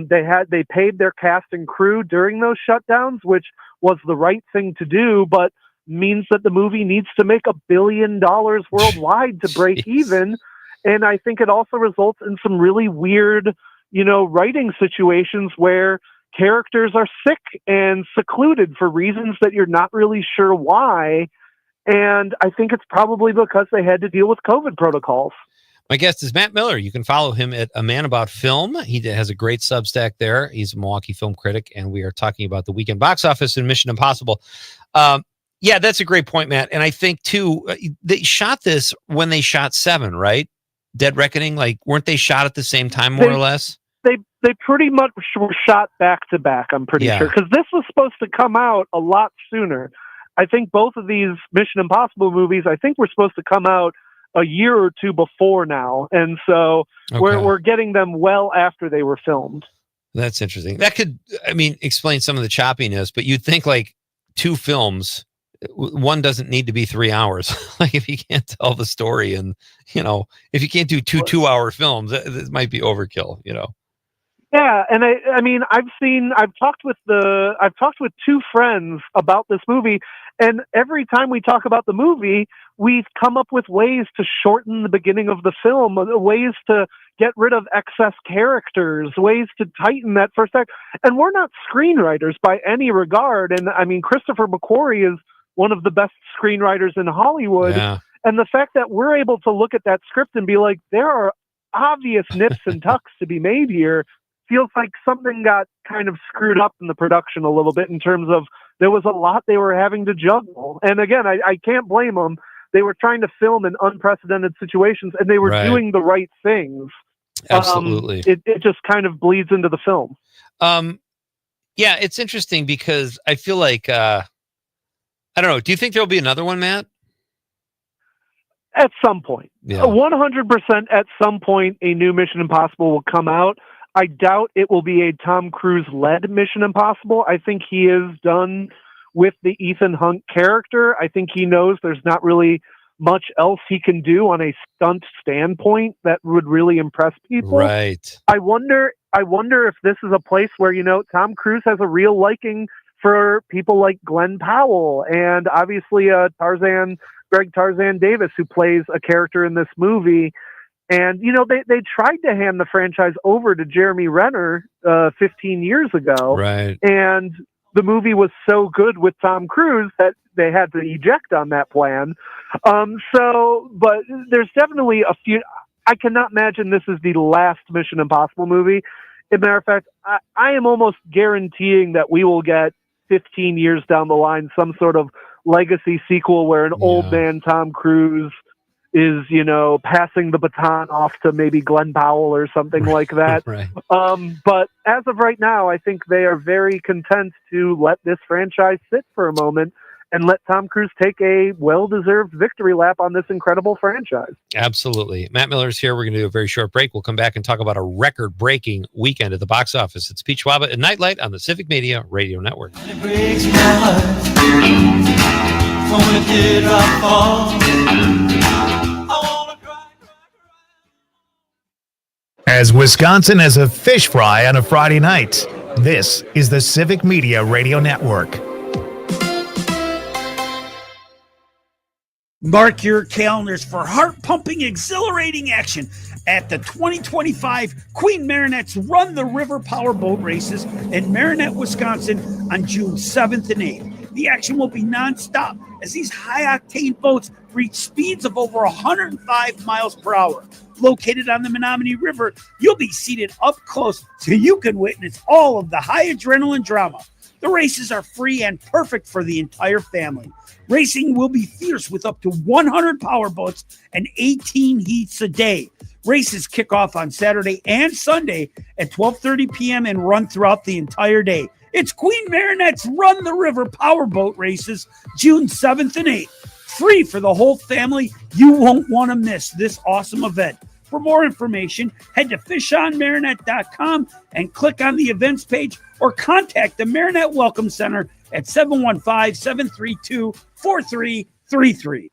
Y: They paid their cast and crew during those shutdowns, which was the right thing to do, but means that the movie needs to make $1 billion worldwide to break even. And I think it also results in some really weird, writing situations where characters are sick and secluded for reasons that you're not really sure why. And I think it's probably because they had to deal with COVID protocols.
J: My guest is Matt Miller. You can follow him at A Man About Film. He has a great Substack there. He's a Milwaukee film critic, and we are talking about the weekend box office and Mission Impossible. Yeah, that's a great point, Matt. And I think, too, they shot this when they shot 7, right? Dead Reckoning, like, weren't they shot at the same time, more or less?
Y: They pretty much were shot back to back, I'm pretty sure, because this was supposed to come out a lot sooner. I think both of these Mission Impossible movies, I think, were supposed to come out a year or two before now. And so we're getting them well after they were filmed.
J: That's interesting. That could, explain some of the choppiness, but you'd think like 2 films, one doesn't need to be 3 hours. Like if you can't tell the story and, if you can't do 2 2-hour films, it might be overkill,
Y: Yeah, and I've talked with 2 friends about this movie, and every time we talk about the movie, we've come up with ways to shorten the beginning of the film, ways to get rid of excess characters, ways to tighten that first act. And we're not screenwriters by any regard. And Christopher McQuarrie is one of the best screenwriters in Hollywood.
J: Yeah.
Y: And the fact that we're able to look at that script and be like, there are obvious nips and tucks to be made here, feels like something got kind of screwed up in the production a little bit in terms of there was a lot they were having to juggle. And again, I can't blame them. They were trying to film in unprecedented situations and they were doing the right things.
J: Absolutely.
Y: It just kind of bleeds into the film.
J: Yeah, it's interesting because I feel like, I don't know. Do you think there'll be another one, Matt?
Y: At some point.
J: Yeah.
Y: 100% at some point, a new Mission Impossible will come out. I doubt it will be a Tom Cruise-led Mission Impossible. I think he is done with the Ethan Hunt character. I think he knows there's not really much else he can do on a stunt standpoint that would really impress people.
J: Right.
Y: I wonder I wonder if this is a place where, Tom Cruise has a real liking for people like Glenn Powell and obviously Greg Tarzan Davis, who plays a character in this movie. And, they tried to hand the franchise over to Jeremy Renner 15 years ago.
J: Right.
Y: And the movie was so good with Tom Cruise that they had to eject on that plan. But there's definitely a few. I cannot imagine this is the last Mission Impossible movie. As a matter of fact, I am almost guaranteeing that we will get 15 years down the line some sort of legacy sequel where an old man Tom Cruise is, passing the baton off to maybe Glenn Powell or something like that.
J: Right.
Y: But as of right now, I think they are very content to let this franchise sit for a moment and let Tom Cruise take a well-deserved victory lap on this incredible franchise.
J: Absolutely. Matt Miller's here. We're going to do a very short break. We'll come back and talk about a record-breaking weekend at the box office. It's Pete Schwaba and Nite Lite on the Civic Media Radio Network.
I: It breaks my heart from a teardrop fall.
C: As Wisconsin has a fish fry on a Friday night, this is the Civic Media Radio Network.
F: Mark your calendars for heart-pumping, exhilarating action at the 2025 Queen Marinette's Run the River Powerboat Races in Marinette, Wisconsin on June 7th and 8th. The action will be nonstop as these high-octane boats reach speeds of over 105 miles per hour. Located on the Menominee River, you'll be seated up close so you can witness all of the high adrenaline drama. The races are free and perfect for the entire family. Racing will be fierce with up to 100 powerboats and 18 heats a day. Races kick off on Saturday and Sunday at 12:30 p.m. and run throughout the entire day. It's Queen Marinette's Run the River Powerboat Races, June 7th and 8th. Free for the whole family. You won't want to miss this awesome event. For more information, head to fishonmarinette.com and click on the events page or contact the Marinette Welcome Center at 715-732-4333.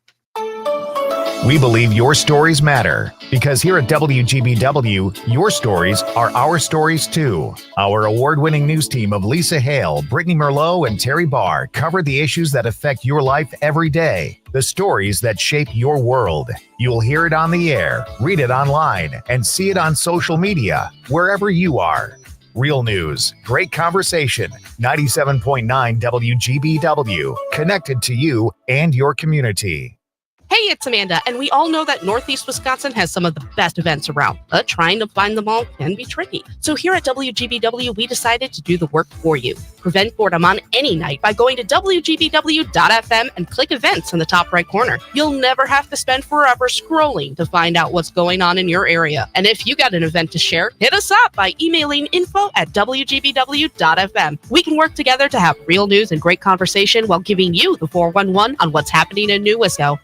C: We believe your stories matter because here at WGBW, your stories are our stories too. Our award-winning news team of Lisa Hale, Brittany Merlot, and Terry Barr cover the issues that affect your life every day, the stories that shape your world. You'll hear it on the air, read it online, and see it on social media, wherever you are. Real news, great conversation, 97.9 WGBW, connected to you and your community.
G: Hey, it's Amanda, and we all know that Northeast Wisconsin has some of the best events around, but trying to find them all can be tricky. So here at WGBW, we decided to do the work for you. Prevent boredom on any night by going to WGBW.FM and click events in the top right corner. You'll never have to spend forever scrolling to find out what's going on in your area. And if you got an event to share, hit us up by emailing info@WGBW.FM. We can work together to have real news and great conversation while giving you the 411 on what's happening in New Wisco.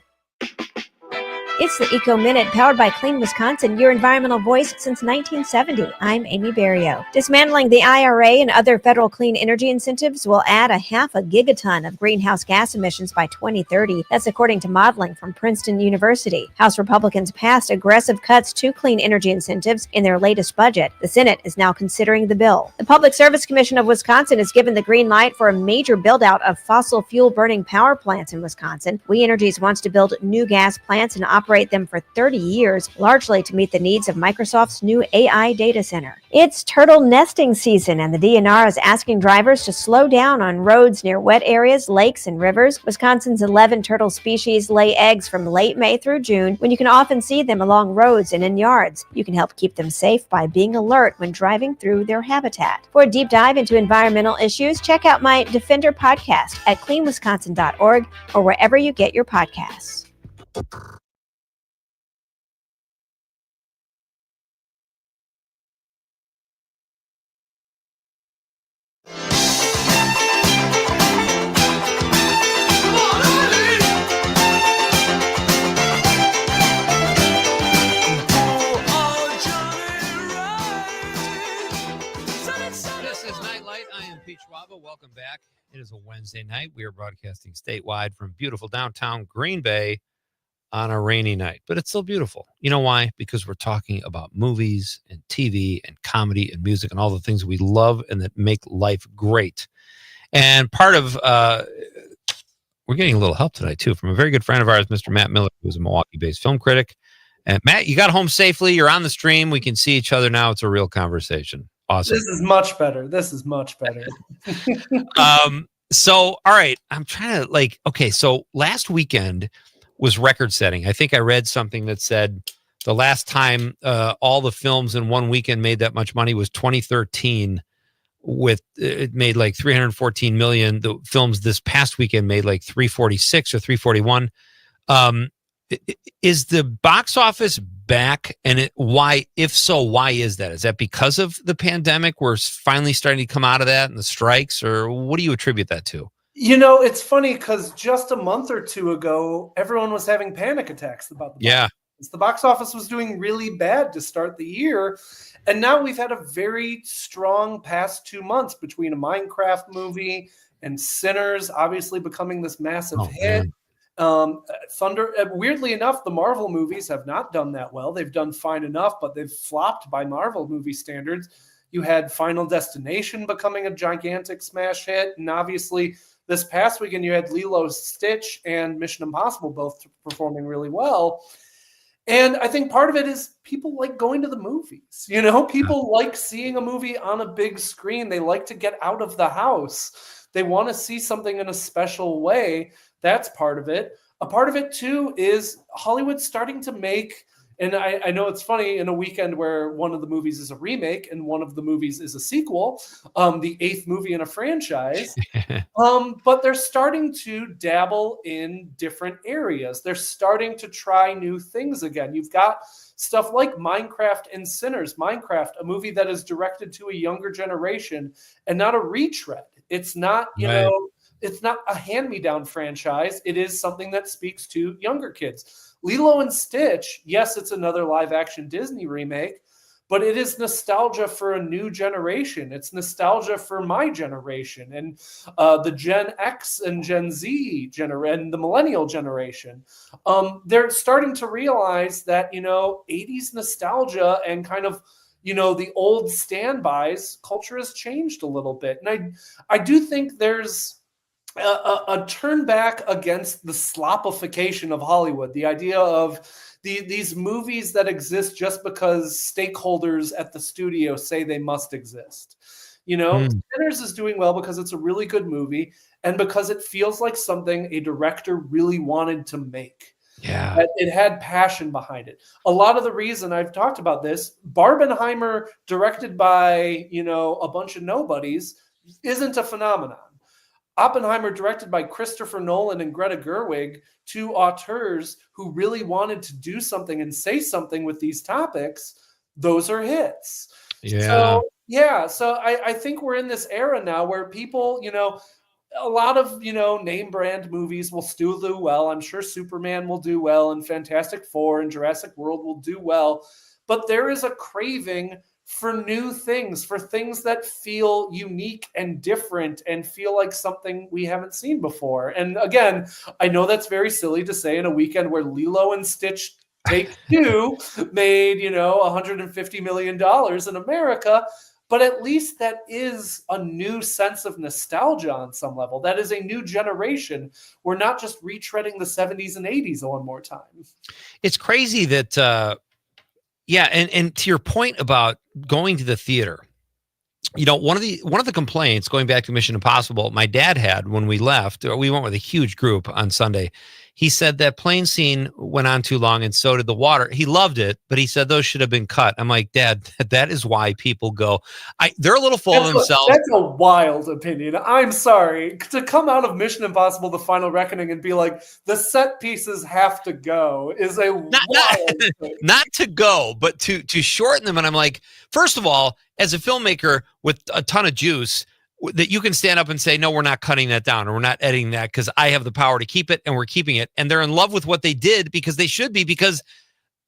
H: It's the Eco Minute, powered by Clean Wisconsin, your environmental voice since 1970. I'm Amy Berrio. Dismantling the IRA and other federal clean energy incentives will add a 0.5 gigaton of greenhouse gas emissions by 2030. That's according to modeling from Princeton University. House Republicans passed aggressive cuts to clean energy incentives in their latest budget. The Senate is now considering the bill. The Public Service Commission of Wisconsin has given the green light for a major build-out of fossil fuel-burning power plants in Wisconsin. We Energies wants to build new gas plants and operate them for 30 years, largely to meet the needs of Microsoft's new AI data center. It's turtle nesting season, and the DNR is asking drivers to slow down on roads near wet areas, lakes, and rivers. Wisconsin's 11 turtle species lay eggs from late May through June, when you can often see them along roads and in yards. You can help keep them safe by being alert when driving through their habitat. For a deep dive into environmental issues, check out my Defender podcast at cleanwisconsin.org or wherever you get your podcasts.
J: Welcome back. It is a Wednesday night. We are broadcasting statewide from beautiful downtown Green Bay. on a rainy night, but it's still beautiful. You know why? Because we're talking about movies and TV and comedy and music and all the things we love and that make life great. And part of, we're getting a little help tonight too from a very good friend of ours, Mr. Matt Miller, who's a Milwaukee-based film critic. And Matt, you got home safely. You're on the stream. We can see each other now. It's a real conversation. Awesome.
L: This is much better.
J: So, all right, I'm trying to okay, so last weekend was record setting. I think I read something that said the last time all the films in one weekend made that much money was 2013 with it made like 314 million. The films this past weekend made like 346 or 341. Is the box office back? And why, if so, why is that? Is that because of the pandemic? We're finally starting to come out of that and the strikes, or what do you attribute that to?
L: It's funny because just a month or two ago, everyone was having panic attacks about the box office. The box office was doing really bad to start the year. And now we've had a very strong past 2 months between a Minecraft movie and Sinners obviously becoming this massive hit. Weirdly enough, the Marvel movies have not done that well. They've done fine enough, but they've flopped by Marvel movie standards. You had Final Destination becoming a gigantic smash hit. And obviously this past weekend, you had Lilo Stitch and Mission Impossible both performing really well. And I think part of it is people like going to the movies. People like seeing a movie on a big screen. They like to get out of the house. They want to see something in a special way. That's part of it. A part of it, too, is Hollywood's starting to make, and I know it's funny, in a weekend where one of the movies is a remake and one of the movies is a sequel, the 8th movie in a franchise, but they're starting to dabble in different areas. They're starting to try new things again. You've got stuff like Minecraft and Sinners. Minecraft, a movie that is directed to a younger generation and not a retread. It's not, it's not a hand-me-down franchise. It is something that speaks to younger kids. Lilo and Stitch, yes, it's another live-action Disney remake, but it is nostalgia for a new generation. It's nostalgia for my generation and the Gen X and Gen Z and the millennial generation. They're starting to realize that, 80s nostalgia and kind of, the old standbys, culture has changed a little bit. And I do think there's a turn back against the slopification of Hollywood, the idea of these movies that exist just because stakeholders at the studio say they must exist. Sinners is doing well because it's a really good movie and because it feels like something a director really wanted to make.
J: Yeah.
L: It had passion behind it. A lot of the reason I've talked about this, Barbenheimer, directed by, a bunch of nobodies, isn't a phenomenon. Oppenheimer, directed by Christopher Nolan and Greta Gerwig, two auteurs who really wanted to do something and say something with these topics, those are hits. So I think we're in this era now where people, a lot of, name brand movies will still do well. I'm sure Superman will do well and Fantastic Four and Jurassic World will do well. But there is a craving for new things, for things that feel unique and different and feel like something we haven't seen before. And again, I know that's very silly to say in a weekend where Lilo and Stitch Take Two made, $150 million in America, but at least that is a new sense of nostalgia on some level. That is a new generation. We're not just retreading the 70s and 80s one more time.
J: It's crazy that, and to your point about going to the theater, one of the complaints going back to Mission Impossible, my dad had when we left, we went with a huge group on Sunday. He said that plane scene went on too long and so did the water. He loved it, but he said those should have been cut. I'm like, Dad, that is why people go. They're a little full of themselves.
L: That's a wild opinion. I'm sorry. To come out of Mission Impossible, The Final Reckoning and be like, the set pieces have to go is a wild thing.
J: Not to go, but to shorten them. And I'm like, first of all, as a filmmaker with a ton of juice, that you can stand up and say, no, we're not cutting that down or we're not editing that because I have the power to keep it and we're keeping it. And they're in love with what they did because they should be, because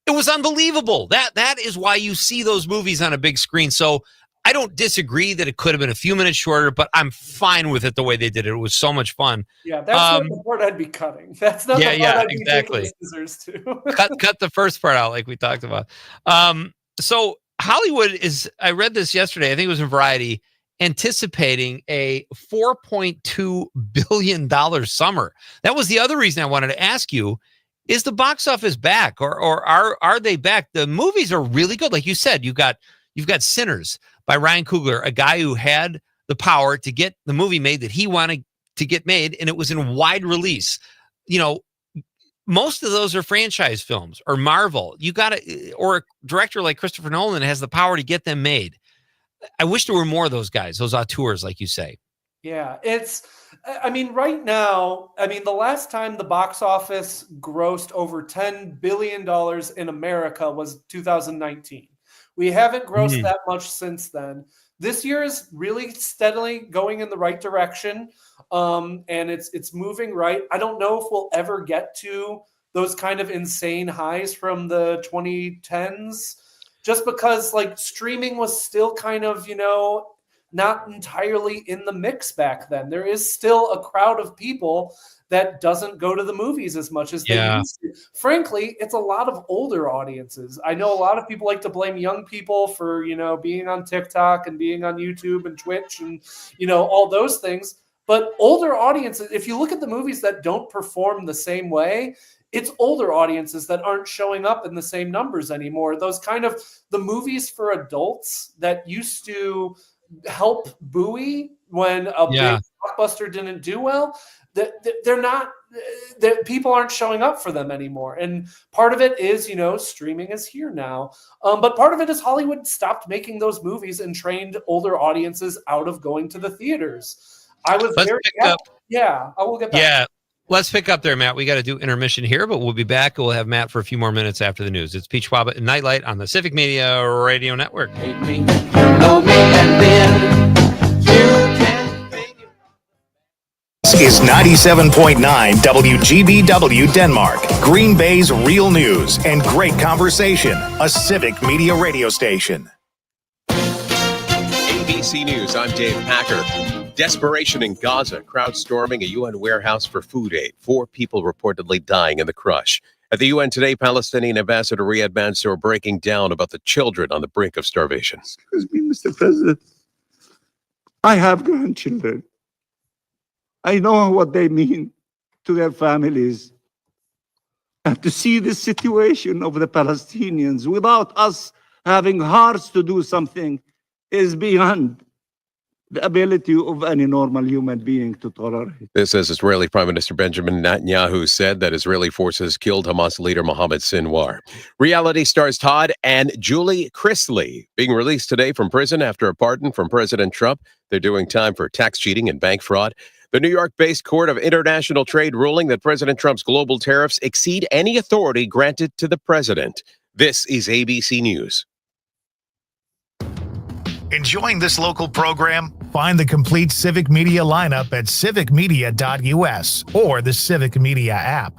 J: it was unbelievable. That is why you see those movies on a big screen. So I don't disagree that it could have been a few minutes shorter, but I'm fine with it the way they did it. It was so much fun.
L: Yeah, that's not the part I'd be cutting. That's not the part I'd be taking the scissors to.
J: cut the first part out, like we talked about. So Hollywood is. I read this yesterday. I think it was in Variety, anticipating a $4.2 billion summer. That was the other reason I wanted to ask you: is the box office back, or are they back? The movies are really good, like you said. You've got Sinners by Ryan Coogler, a guy who had the power to get the movie made that he wanted to get made, and it was in wide release. You know, most of those are franchise films or Marvel. You got to, or a director like Christopher Nolan has the power to get them made. I wish there were more of those guys, those auteurs, like you say.
L: Yeah, I mean, right now, the last time the box office grossed over $10 billion in America was 2019. We haven't grossed that much since then. This year is really steadily going in the right direction, and it's moving right. I don't know if we'll ever get to those kind of insane highs from the 2010s, just because like streaming was still kind of, not entirely in the mix back then. There is still a crowd of people that doesn't go to the movies as much as they used to. Frankly, it's a lot of older audiences. I know a lot of people like to blame young people for, being on TikTok and being on YouTube and Twitch and, all those things. But older audiences, if you look at the movies that don't perform the same way, it's older audiences that aren't showing up in the same numbers anymore. Those kind of the movies for adults that used to help buoy when a big blockbuster didn't do well, they're not, people aren't showing up for them anymore. And part of it is, streaming is here now. But part of it is Hollywood stopped making those movies and trained older audiences out of going to the theaters. I will get back.
J: Yeah. Let's pick up there, Matt. We got to do intermission here, but we'll be back. We'll have Matt for a few more minutes after the news. It's Pete Schwaba and Night Light on the Civic Media Radio Network.
C: This is 97.9 WGBW Denmark, Green Bay's real news and great conversation, a Civic Media radio station.
M: ABC News, I'm Dave Packer. Desperation in Gaza, crowd storming a UN warehouse for food aid. 4 people reportedly dying in the crush. At the UN today, Palestinian Ambassador Riyad Mansour breaking down about the children on the brink of starvation.
N: Excuse me, Mr. President. I have grandchildren. I know what they mean to their families. And to see the situation of the Palestinians without us having hearts to do something is beyond the ability of any normal human being to tolerate.
M: This as Israeli Prime Minister Benjamin Netanyahu said that Israeli forces killed Hamas leader Mohammed Sinwar. Reality stars Todd and Julie Chrisley being released today from prison after a pardon from President Trump. They're doing time for tax cheating and bank fraud. The New York-based Court of International Trade ruling that President Trump's global tariffs exceed any authority granted to the president. This is ABC News.
C: Enjoying this local program? Find the complete Civic Media lineup at civicmedia.us or the Civic Media app.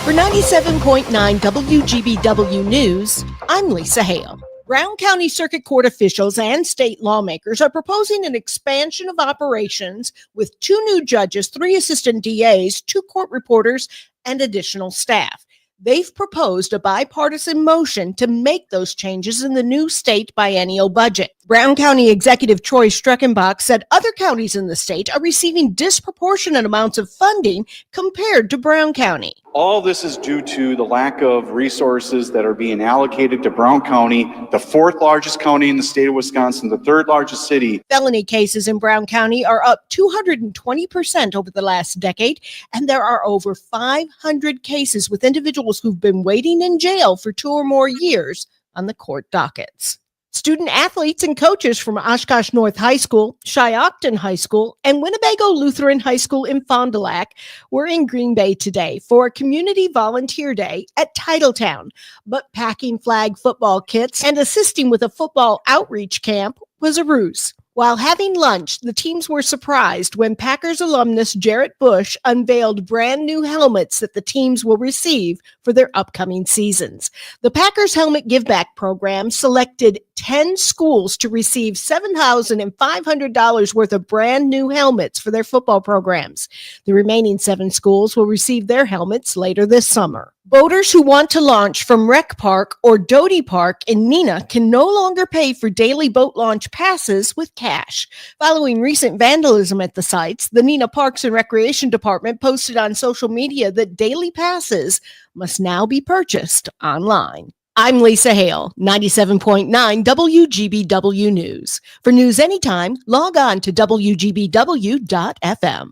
B: For 97.9 WGBW News, I'm Lisa Hale. Brown County Circuit Court officials and state lawmakers are proposing an expansion of operations with 2 new judges, 3 assistant DAs, 2 court reporters, and additional staff. They've proposed a bipartisan motion to make those changes in the new state biennial budget. Brown County Executive Troy Streckenbach said other counties in the state are receiving disproportionate amounts of funding compared to Brown County.
O: All this is due to the lack of resources that are being allocated to Brown County, the 4th largest county in the state of Wisconsin, the 3rd largest city.
B: Felony cases in Brown County are up 220% over the last decade, and there are over 500 cases with individuals who've been waiting in jail for 2 or more years on the court dockets. Student athletes and coaches from Oshkosh North High School, Shiocton High School, and Winnebago Lutheran High School in Fond du Lac were in Green Bay today for a community volunteer day at Titletown. But packing flag football kits and assisting with a football outreach camp was a ruse. While having lunch, the teams were surprised when Packers alumnus Jarrett Bush unveiled brand new helmets that the teams will receive for their upcoming seasons. The Packers Helmet Give Back program selected 10 schools to receive $7,500 worth of brand new helmets for their football programs. The remaining 7 schools will receive their helmets later this summer. Boaters who want to launch from Rec Park or Doty Park in Neenah can no longer pay for daily boat launch passes with cash. Following recent vandalism at the sites, the Neenah Parks and Recreation Department posted on social media that daily passes must now be purchased online. I'm Lisa Hale, 97.9 WGBW News. For news anytime, log on to WGBW.FM.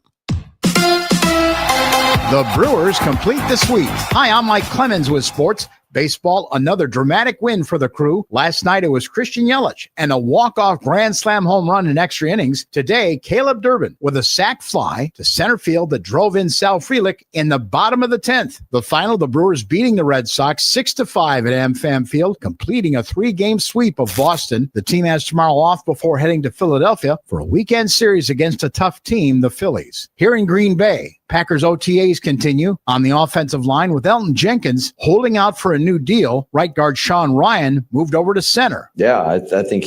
P: The Brewers complete the sweep. Hi, I'm Mike Clemens with sports. Baseball, another dramatic win for the Crew. Last night it was Christian Yelich and a walk-off grand slam home run in extra innings. Today, Caleb Durbin with a sac fly to center field that drove in Sal Frelick in the bottom of the 10th. The final, the Brewers beating the Red Sox 6-5 at AmFam Field, completing a 3-game sweep of Boston. The team has tomorrow off before heading to Philadelphia for a weekend series against a tough team, the Phillies. Here in Green Bay, Packers OTAs continue on the offensive line with Elton Jenkins holding out for a new deal. Right guard Sean Ryan moved over to center.
Q: Yeah, I think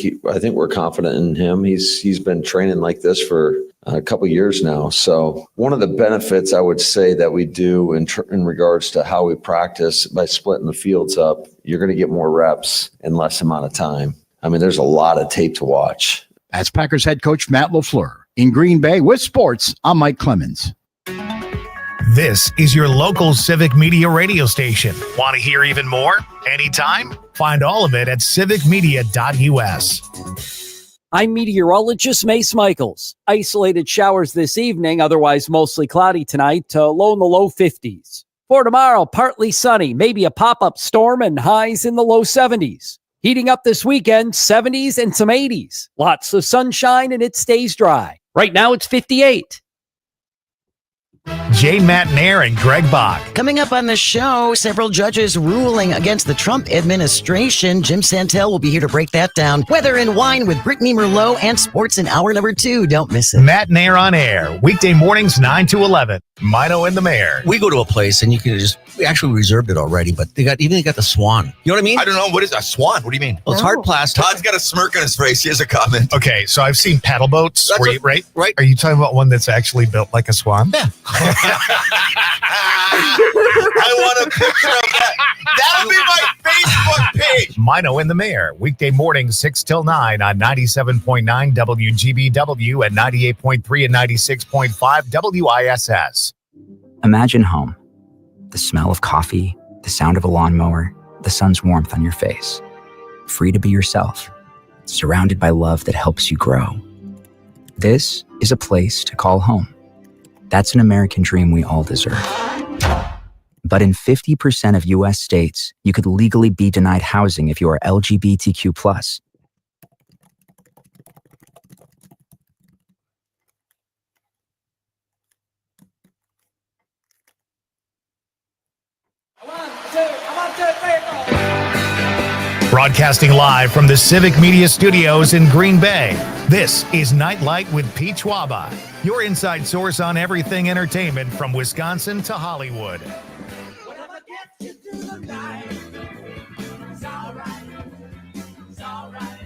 Q: we're confident in him. He's been training like this for a couple of years now. So one of the benefits I would say that we do in regards to how we practice by splitting the fields up, you're going to get more reps in less amount of time. I mean, there's a lot of tape to watch.
P: That's Packers head coach Matt LaFleur. In Green Bay with sports, I'm Mike Clemens.
C: This is your local civic media radio station. Want to hear even more? Anytime? Find all of it at civicmedia.us.
D: I'm meteorologist Mace Michaels. Isolated showers this evening, otherwise mostly cloudy tonight, low in the low 50s. For tomorrow, partly sunny, maybe a pop-up storm and highs in the low 70s. Heating up this weekend, 70s and some 80s. Lots of sunshine and it stays dry. Right now it's 58.
C: Jay Matnair and Greg Bach.
W: Coming up on the show, several judges ruling against the Trump administration. Jim Santel will be here to break that down. Weather and wine with Brittany Merlot and sports in hour number 2. Don't miss it.
C: Matnair on air, weekday mornings 9 to 11. Mino and the Mayor.
X: We go to a place and you can we actually reserved it already, but they got the Swan. You know what I mean?
R: I don't know. What is a Swan? What do you mean?
X: Well, it's hard plastic.
R: Todd's got a smirk on his face. He has a comment.
C: Okay, so I've seen paddle boats, right?
R: Right.
C: Are you talking about one that's actually built like a swan?
R: Yeah. I want a picture of that. That'll be my Facebook page.
C: Mino and the Mayor, weekday mornings 6 till 9 on 97.9 WGBW and 98.3 and 96.5 WISS.
S: Imagine home. The smell of coffee, the sound of a lawnmower, the sun's warmth on your face. Free to be yourself, surrounded by love that helps you grow. This is a place to call home. That's an American dream we all deserve. But in 50% of U.S. states, you could legally be denied housing if you are LGBTQ+.
C: Broadcasting live from the Civic Media Studios in Green Bay, this is Night Light with Pete Schwaba, your inside source on everything entertainment from Wisconsin to Hollywood.
I: Whatever gets you through the night, it's all right. It's all right.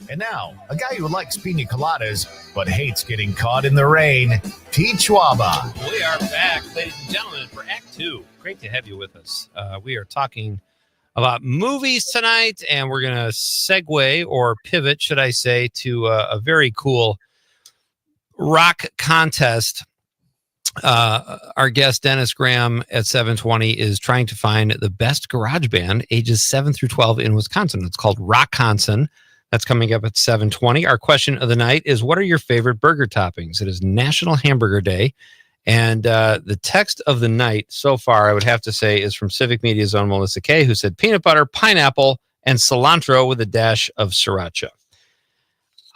C: And now, a guy who likes pina coladas but hates getting caught in the rain, Pete Schwaba.
J: We are back, ladies and gentlemen, for Act 2. Great to have you with us. We are talking about movies tonight, and we're going to segue or pivot, should I say, to a very cool rock contest. Our guest, Dennis Graham, at 720, is trying to find the best garage band ages 7 through 12 in Wisconsin. It's called Rockconsin. That's coming up at 720. Our question of the night is, what are your favorite burger toppings? It is National Hamburger Day. And the text of the night so far, I would have to say, is from Civic Media's own Melissa Kay, who said peanut butter, pineapple, and cilantro with a dash of sriracha.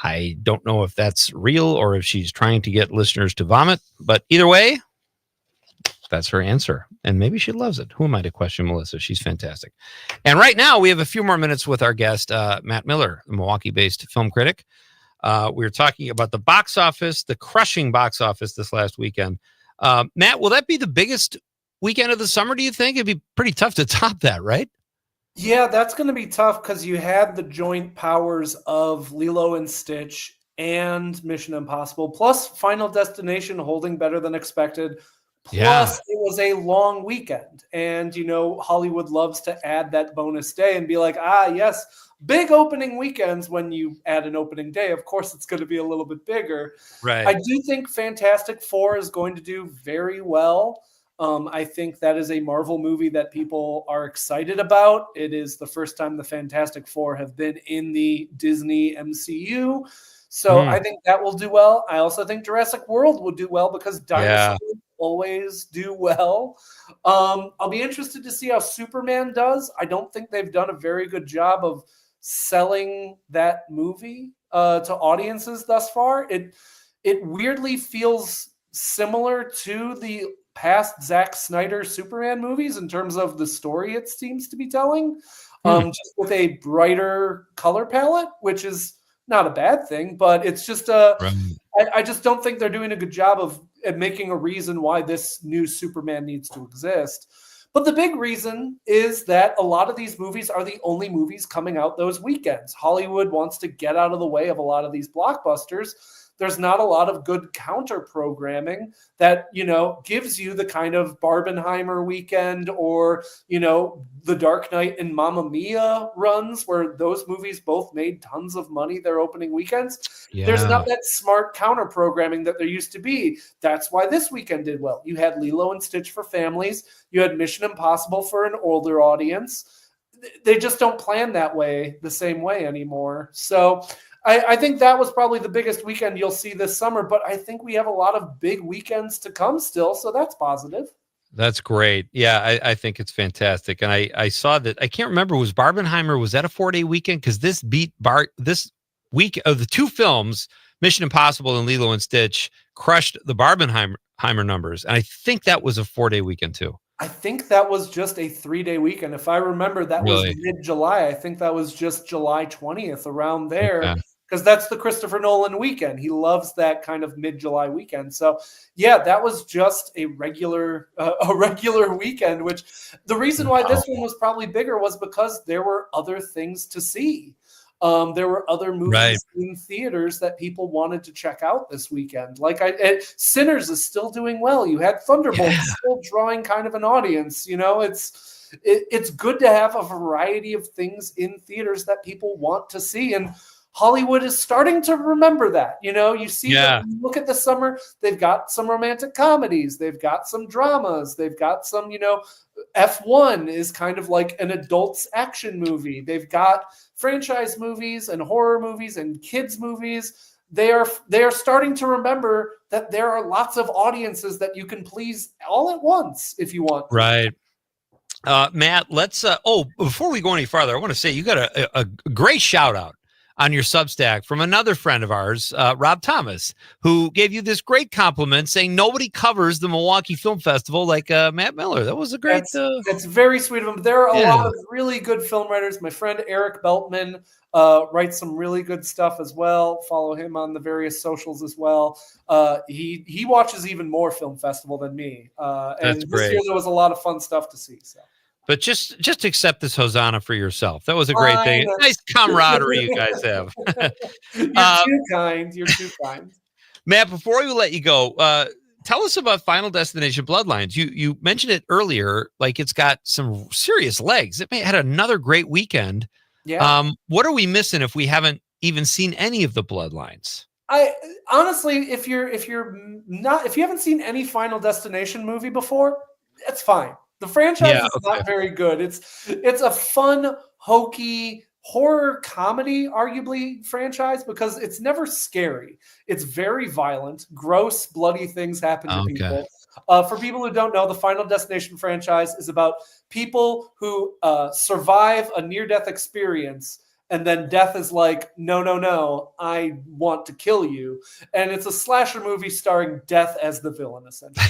J: I don't know if that's real or if she's trying to get listeners to vomit, but either way, that's her answer. And maybe she loves it. Who am I to question Melissa? She's fantastic. And right now, we have a few more minutes with our guest, Matt Miller, the Milwaukee-based film critic. We were talking about the box office, the crushing box office this last weekend. Matt, will that be the biggest weekend of the summer, do you think? It'd be pretty tough to top that, right?
L: Yeah, that's going to be tough because you had the joint powers of Lilo and Stitch and Mission Impossible, plus Final Destination holding better than expected. Plus, it was a long weekend. And, Hollywood loves to add that bonus day and be like, yes, big opening weekends. When you add an opening day, of course, it's going to be a little bit bigger.
J: Right.
L: I do think Fantastic Four is going to do very well. I think that is a Marvel movie that people are excited about. It is the first time the Fantastic Four have been in the Disney MCU. So I think that will do well. I also think Jurassic World will do well because dinosaurs always do well. I'll be interested to see how Superman does. I don't think they've done a very good job of selling that movie to audiences thus far. It weirdly feels similar to the past Zack Snyder Superman movies in terms of the story it seems to be telling, just with a brighter color palette, which is not a bad thing, but it's just I just don't think they're doing a good job of making a reason why this new Superman needs to exist. But the big reason is that a lot of these movies are the only movies coming out those weekends. Hollywood wants to get out of the way of a lot of these blockbusters. There's not a lot of good counter programming that, gives you the kind of Barbenheimer weekend or, The Dark Knight and Mamma Mia runs where those movies both made tons of money their opening weekends.
J: Yeah.
L: There's not that smart counter programming that there used to be. That's why this weekend did well. You had Lilo and Stitch for families. You had Mission Impossible for an older audience. They just don't plan the same way anymore. So I think that was probably the biggest weekend you'll see this summer, but I think we have a lot of big weekends to come still, so that's positive.
J: That's great. Yeah, I think it's fantastic. And I saw that, I can't remember, was Barbenheimer, was that a 4-day weekend? Because this beat this week of the two films, Mission Impossible and Lilo and Stitch, crushed the Barbenheimer numbers. And I think that was a 4-day weekend too.
L: I think that was just a 3-day weekend. If I remember, that was mid-July. I think that was just July 20th, around there. Because that's the Christopher Nolan weekend. He loves that kind of mid-July weekend. So, yeah, that was just a regular weekend, which the reason why this one was probably bigger was because there were other things to see. There were other movies in theaters that people wanted to check out this weekend. Sinners is still doing well. You had Thunderbolts still drawing kind of an audience. It's good to have a variety of things in theaters that people want to see. And Hollywood is starting to remember that. You see, that you look at the summer, they've got some romantic comedies, they've got some dramas, they've got some, F1 is kind of like an adult's action movie. They've got franchise movies and horror movies and kids movies. They are starting to remember that there are lots of audiences that you can please all at once if you want to.
J: Right. Matt, let's before we go any farther, I want to say you got a great shout out on your Substack from another friend of ours, Rob Thomas, who gave you this great compliment saying nobody covers the Milwaukee Film Festival like Matt Miller. That was a great...
L: That's very sweet of him. There are a lot of really good film writers. My friend Eric Beltman writes some really good stuff as well. Follow him on the various socials as well. He watches even more film festival than me. And this year there was a lot of fun stuff to see. So.
J: But just accept this hosanna for yourself. That was a great thing. Nice camaraderie you guys have.
L: You're too kind. You're too kind.
J: Matt, before we let you go, tell us about Final Destination Bloodlines. You mentioned it earlier, like it's got some serious legs. It had another great weekend.
L: Yeah.
J: What are we missing if we haven't even seen any of the Bloodlines?
L: I honestly, if you haven't seen any Final Destination movie before, it's fine. The franchise is not very good. It's a fun, hokey horror comedy, arguably, franchise because it's never scary. It's very violent, gross, bloody things happen to people. For people who don't know, the Final Destination franchise is about people who survive a near-death experience, and then death is like, no, I want to kill you. And it's a slasher movie starring Death as the villain, essentially.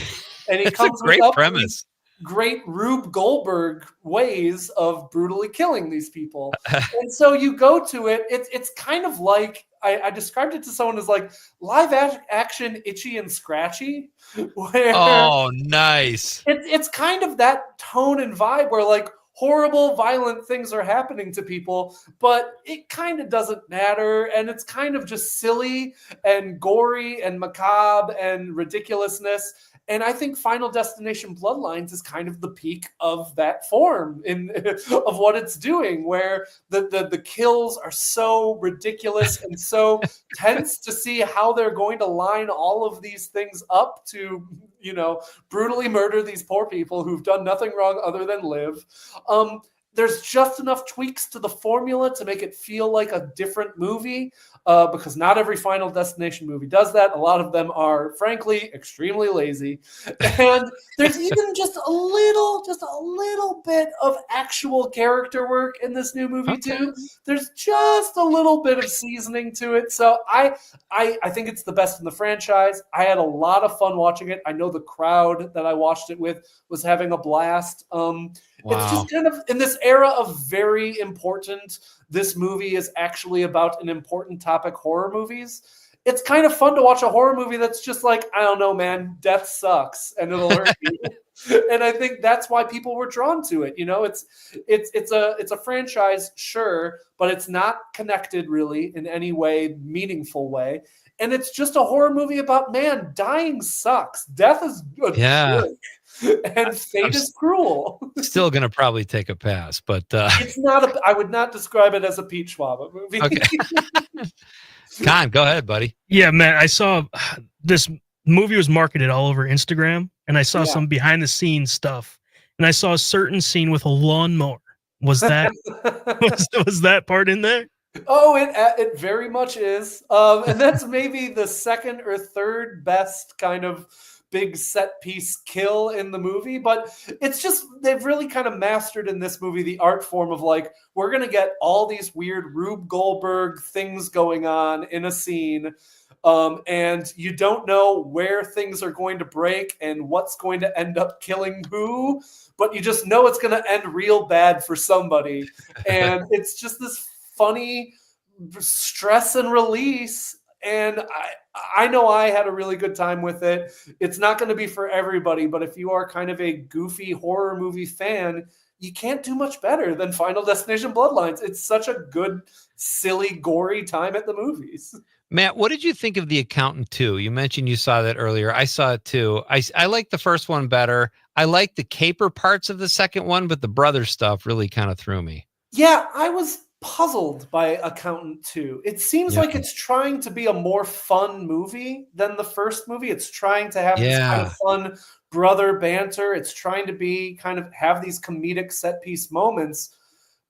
L: And he
J: That's
L: comes
J: a great
L: with
J: premise.
L: great Rube Goldberg ways of brutally killing these people. And so you go to it, it's kind of like, I described it to someone as like live action Itchy and Scratchy, where
J: Oh, nice.
L: it's kind of that tone and vibe where like horrible, violent things are happening to people, but it kind of doesn't matter. And it's kind of just silly and gory and macabre and ridiculousness. And I think Final Destination Bloodlines is kind of the peak of that form of what it's doing, where the kills are so ridiculous and so tense to see how they're going to line all of these things up to, brutally murder these poor people who've done nothing wrong other than live. There's just enough tweaks to the formula to make it feel like a different movie, because not every Final Destination movie does that. A lot of them are, frankly, extremely lazy. And there's even just a little bit of actual character work in this new movie too. There's just a little bit of seasoning to it. So I think it's the best in the franchise. I had a lot of fun watching it. I know the crowd that I watched it with was having a blast. It's just kind of in this era of very important, this movie is actually about an important topic, horror movies. It's kind of fun to watch a horror movie that's just like, I don't know, man, death sucks and it'll hurt you. And I think that's why people were drawn to it. It's a franchise, sure, but it's not connected really in any way, meaningful way. And it's just a horror movie about, man, dying sucks. Death is good. And fate is cruel.
J: Still gonna probably take a pass, but
L: it's not. I would not describe it as a Pete Schwaba movie.
J: Okay. Con, go ahead, buddy.
K: Yeah, man. I saw this movie was marketed all over Instagram, and I saw some behind the scenes stuff, and I saw a certain scene with a lawnmower. Was that was that part in there?
L: Oh, it very much is, and that's maybe the second or third best kind of big set piece kill in the movie. But it's just, they've really kind of mastered in this movie the art form of like, we're going to get all these weird Rube Goldberg things going on in a scene. And you don't know where things are going to break and what's going to end up killing who, but you just know it's going to end real bad for somebody. And it's just this funny stress and release. And I know I had a really good time with it. It's not going to be for everybody, but if you are kind of a goofy horror movie fan, you can't do much better than Final Destination Bloodlines. It's such a good, silly, gory time at the movies.
J: Matt, what did you think of The Accountant 2? You mentioned you saw that earlier. I saw it too. I like the first one better. I like the caper parts of the second one, but the brother stuff really kind of threw me.
L: Yeah, I was puzzled by Accountant 2. It seems like it's trying to be a more fun movie than the first movie. It's trying to have this kind of fun brother banter. It's trying to be kind of have these comedic set piece moments,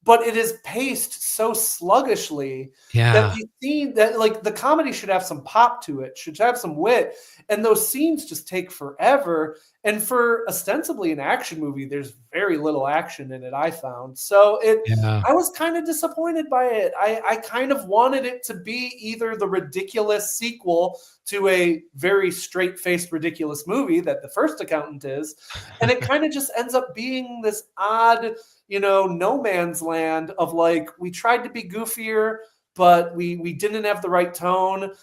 L: but it is paced so sluggishly that you see that like the comedy should have some pop to it, should have some wit, and those scenes just take forever. And for ostensibly an action movie, there's very little action in it, I found. So I was kind of disappointed by it. I kind of wanted it to be either the ridiculous sequel to a very straight-faced, ridiculous movie that the first Accountant is, and it kind of just ends up being this odd, no man's land of like, we tried to be goofier, but we didn't have the right tone.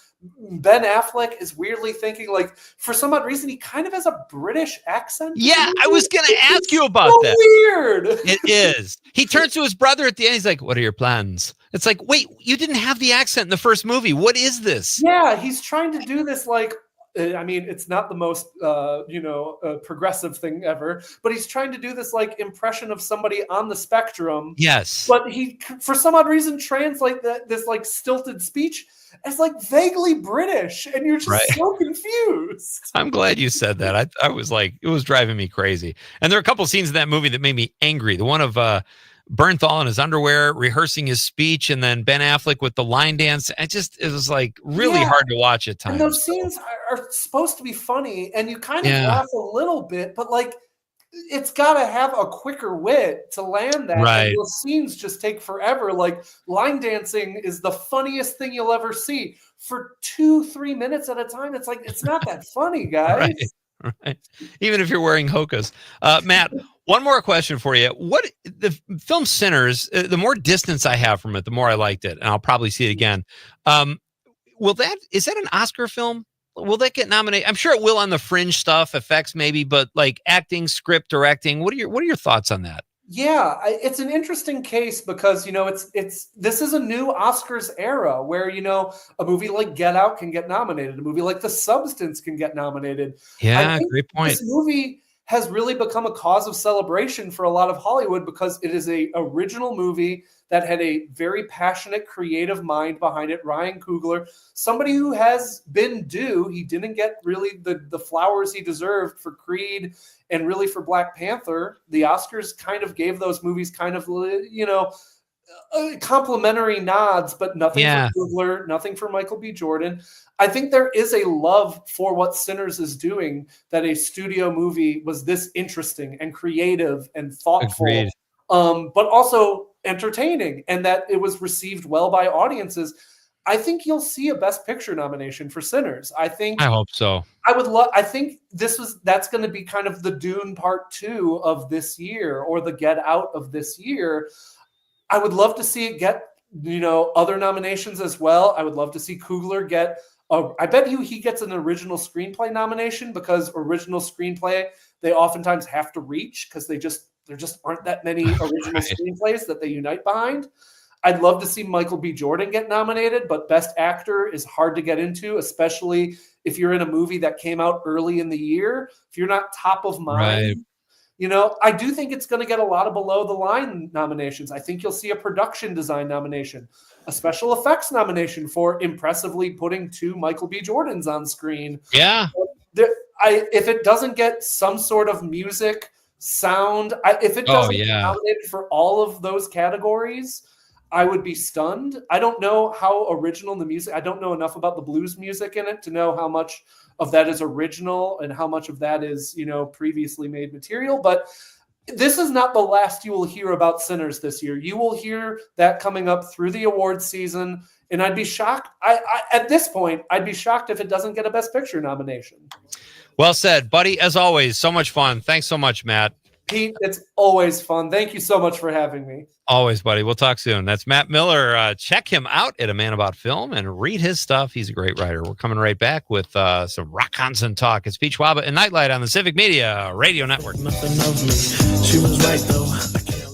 L: Ben Affleck is weirdly thinking, like, for some odd reason, he kind of has a British accent.
J: Yeah, I was going to ask you about that.
L: Weird.
J: It is. He turns to his brother at the end. He's like, "What are your plans?" It's like, wait, you didn't have the accent in the first movie. What is this?
L: Yeah, he's trying to do this like, I mean, it's not the most, progressive thing ever, but he's trying to do this like impression of somebody on the spectrum.
J: Yes.
L: But he, for some odd reason, translate this like stilted speech as like vaguely British, and you're just so confused.
J: I'm glad you said that. I was like, it was driving me crazy. And there are a couple scenes in that movie that made me angry. The one of Bernthal in his underwear rehearsing his speech, and then Ben Affleck with the line dance. It was like really hard to watch at times.
L: And those scenes are supposed to be funny, and you kind of laugh a little bit, but like, it's got to have a quicker wit to land that.
J: Right.
L: And those scenes just take forever. Like, line dancing is the funniest thing you'll ever see for 2-3 minutes at a time. It's like, it's not that funny, guys.
J: Right. Even if you're wearing Hokas. Matt, one more question for you. What the film Sinners, the more distance I have from it, the more I liked it, and I'll probably see it again. Is that an Oscar film? Will that get nominated? I'm sure it will on the fringe stuff, effects maybe, but like acting, script, directing. What are your thoughts on that?
L: Yeah, it's an interesting case because this is a new Oscars era where a movie like Get Out can get nominated, a movie like The Substance can get nominated.
J: Yeah,
L: I think
J: great point.
L: This movie has really become a cause of celebration for a lot of Hollywood because it is a original movie that had a very passionate, creative mind behind it. Ryan Coogler, somebody who has been due. He didn't get really the flowers he deserved for Creed and really for Black Panther. The Oscars kind of gave those movies kind of, complimentary nods, but nothing for Coogler, nothing for Michael B. Jordan. I think there is a love for what Sinners is doing, that a studio movie was this interesting and creative and thoughtful, but also entertaining, and that it was received well by audiences. I think you'll see a Best Picture nomination for Sinners. I hope
J: so.
L: I think that's going to be kind of the Dune Part 2 of this year, or the Get Out of this year. I would love to see it get, other nominations as well. I would love to see Coogler get, I bet he gets an original screenplay nomination, because original screenplay, they oftentimes have to reach because there just aren't that many original screenplays that they unite behind. I'd love to see Michael B. Jordan get nominated, but Best Actor is hard to get into, especially if you're in a movie that came out early in the year. If you're not top of mind, I do think it's going to get a lot of below the line nominations. I think you'll see a production design nomination, a special effects nomination for impressively putting 2 Michael B. Jordans on screen.
J: Yeah.
L: If it doesn't get some sort of music, sound, if it doesn't get nominated for all of those categories, I would be stunned. I don't know how original the music. I don't know enough about the blues music in it to know how much of that is original and how much of that is, previously made material. But this is not the last you will hear about Sinners this year. You will hear that coming up through the awards season, and I'd be shocked. At this point, I'd be shocked if it doesn't get a Best Picture nomination.
J: Well said, buddy. As always, so much fun. Thanks so much, Matt.
L: Pete, it's always fun. Thank you so much for having me.
J: Always, buddy. We'll talk soon. That's Matt Miller. Check him out at A Man About Film and read his stuff. He's a great writer. We're coming right back with some Wisconsin talk. It's Pete Schwaba and Nightlight on the Civic Media Radio Network.
I: Nothing of me. She was right, though. I can't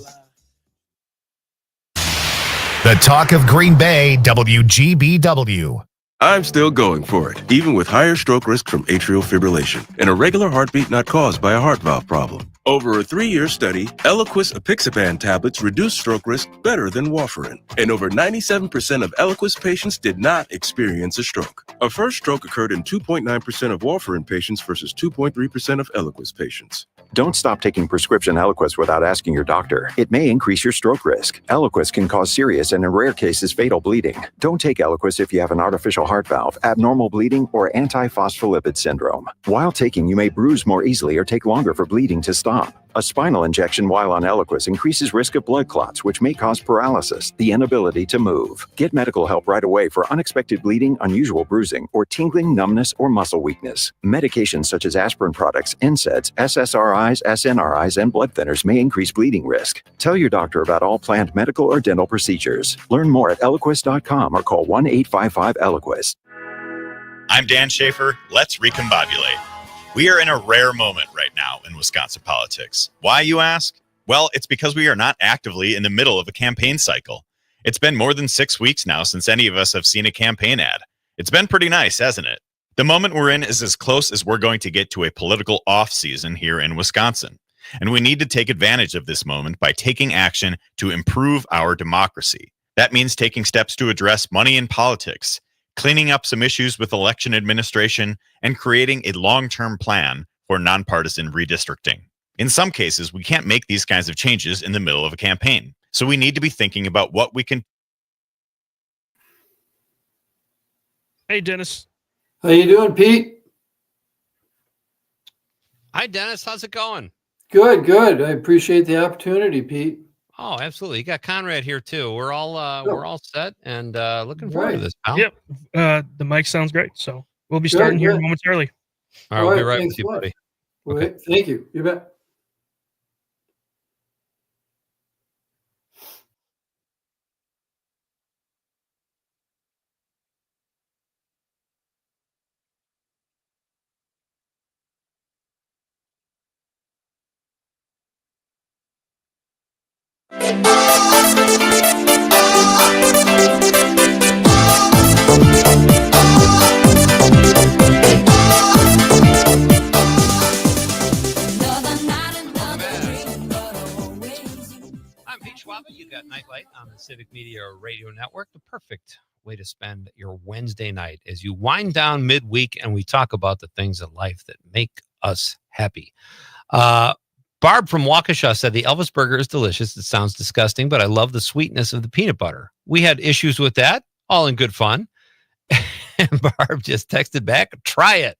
I: lie.
C: The talk of Green Bay, WGBW.
A: I'm still going for it, even with higher stroke risk from atrial fibrillation, an irregular heartbeat not caused by a heart valve problem. Over a 3-year study, Eliquis apixaban tablets reduce stroke risk better than warfarin, and over 97% of Eliquis patients did not experience a stroke. A first stroke occurred in 2.9% of warfarin patients versus 2.3% of Eliquis patients.
E: Don't stop taking prescription Eliquis without asking your doctor. It may increase your stroke risk. Eliquis can cause serious and in rare cases fatal bleeding. Don't take Eliquis if you have an artificial heart valve, abnormal bleeding, or antiphospholipid syndrome. While taking, you may bruise more easily or take longer for bleeding to stop. A spinal injection while on Eliquis increases risk of blood clots, which may cause paralysis, the inability to move. Get medical help right away for unexpected bleeding, unusual bruising, or tingling, numbness, or muscle weakness. Medications such as aspirin products, NSAIDs, SSRIs, SNRIs, and blood thinners may increase bleeding risk. Tell your doctor about all planned medical or dental procedures. Learn more at Eliquis.com or call 1-855-ELIQUIS.
T: I'm Dan Schaefer. Let's recombobulate. We are in a rare moment right now in Wisconsin politics. Why, you ask? Well, it's because we are not actively in the middle of a campaign cycle. It's been more than 6 weeks now since any of us have seen a campaign ad. It's been pretty nice, hasn't it? The moment we're in is as close as we're going to get to a political off-season here in Wisconsin. And we need to take advantage of this moment by taking action to improve our democracy. That means taking steps to address money in politics, cleaning up some issues with election administration, and creating a long-term plan for nonpartisan redistricting. In some cases, we can't make these kinds of changes in the middle of a campaign, so we need to be thinking about what we can.
K: Hey, Dennis.
U: How you doing, Pete?
J: Hi, Dennis. How's it going?
U: Good, good. I appreciate the opportunity, Pete.
J: Oh, absolutely. You got Conrad here too. We're all set and looking forward to this, pal.
K: Yep. The mic sounds great. So we'll be starting here momentarily.
J: All right, we'll be right
U: thanks
J: with you,
U: so much.
J: buddy.
U: Wait, thank you. You bet.
J: I'm Pete Schwaba. You got Nightlight on the Civic Media Radio Network. The perfect way to spend your Wednesday night as you wind down midweek and we talk about the things in life that make us happy. Barb from Waukesha said the Elvis burger is delicious. It sounds disgusting, but I love the sweetness of the peanut butter. We had issues with that, all in good fun. And Barb just texted back, try it,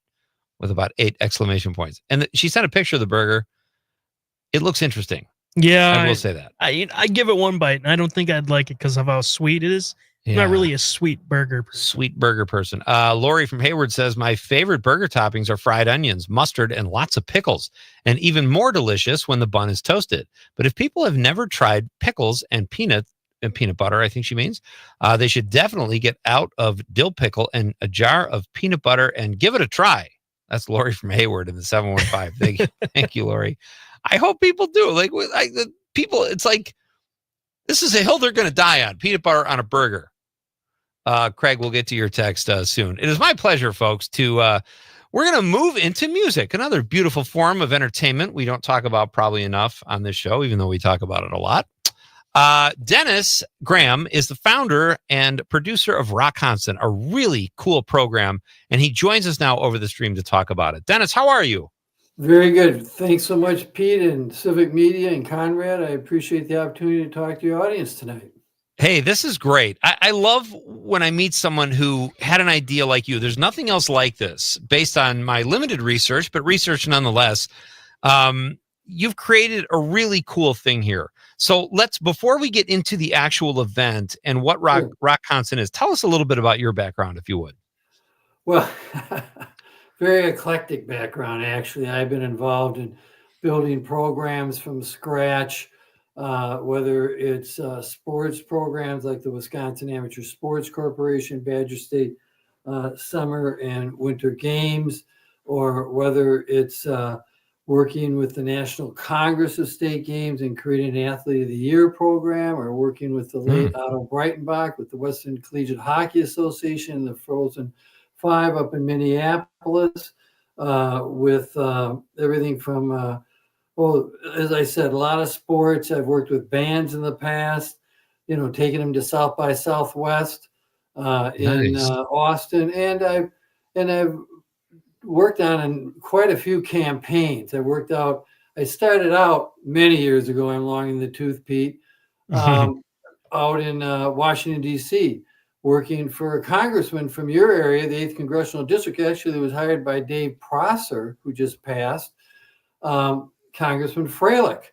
J: with about 8 exclamation points. And she sent a picture of the burger. It looks interesting.
K: Yeah,
J: I will say that.
K: I give it one bite, and I don't think I'd like it because of how sweet it is. I'm not really a sweet burger person.
J: Sweet burger person. Lori from Hayward says, my favorite burger toppings are fried onions, mustard, and lots of pickles, and even more delicious when the bun is toasted. But if people have never tried pickles and peanut butter, I think she means, they should definitely get out of dill pickle and a jar of peanut butter and give it a try. That's Lori from Hayward in the 715. Thank you. Thank you, Lori. I hope people do. The people, it's like, this is a hill they're going to die on. Peanut butter on a burger. Craig, we'll get to your text soon. It is my pleasure, folks, to we're going to move into music, another beautiful form of entertainment we don't talk about probably enough on this show, even though we talk about it a lot. Dennis Graham is the founder and producer of Rock Constant, a really cool program, and he joins us now over the stream to talk about it. Dennis, how are you?
U: Very good. Thanks so much, Pete and Civic Media and Conrad. I appreciate the opportunity to talk to your audience tonight.
J: Hey, this is great. I love when I meet someone who had an idea like you. There's nothing else like this based on my limited research, but research nonetheless. You've created a really cool thing here. So before we get into the actual event and what Rock Constant is, tell us a little bit about your background, if you would.
U: Well, very eclectic background, actually. I've been involved in building programs from scratch, whether it's sports programs like the Wisconsin Amateur Sports Corporation, Badger State Summer and Winter Games, or whether it's working with the National Congress of State Games and creating an Athlete of the Year program, or working with the late Otto Breitenbach with the Western Collegiate Hockey Association, the Frozen Five up in Minneapolis, with everything from, as I said, a lot of sports. I've worked with bands in the past, taking them to South by Southwest in Austin, and I've worked on quite a few campaigns. I started out many years ago, I'm long in the tooth, Pete, out in Washington, D.C., working for a congressman from your area, the 8th Congressional District. Actually, was hired by Dave Prosser, who just passed, Congressman Freilich.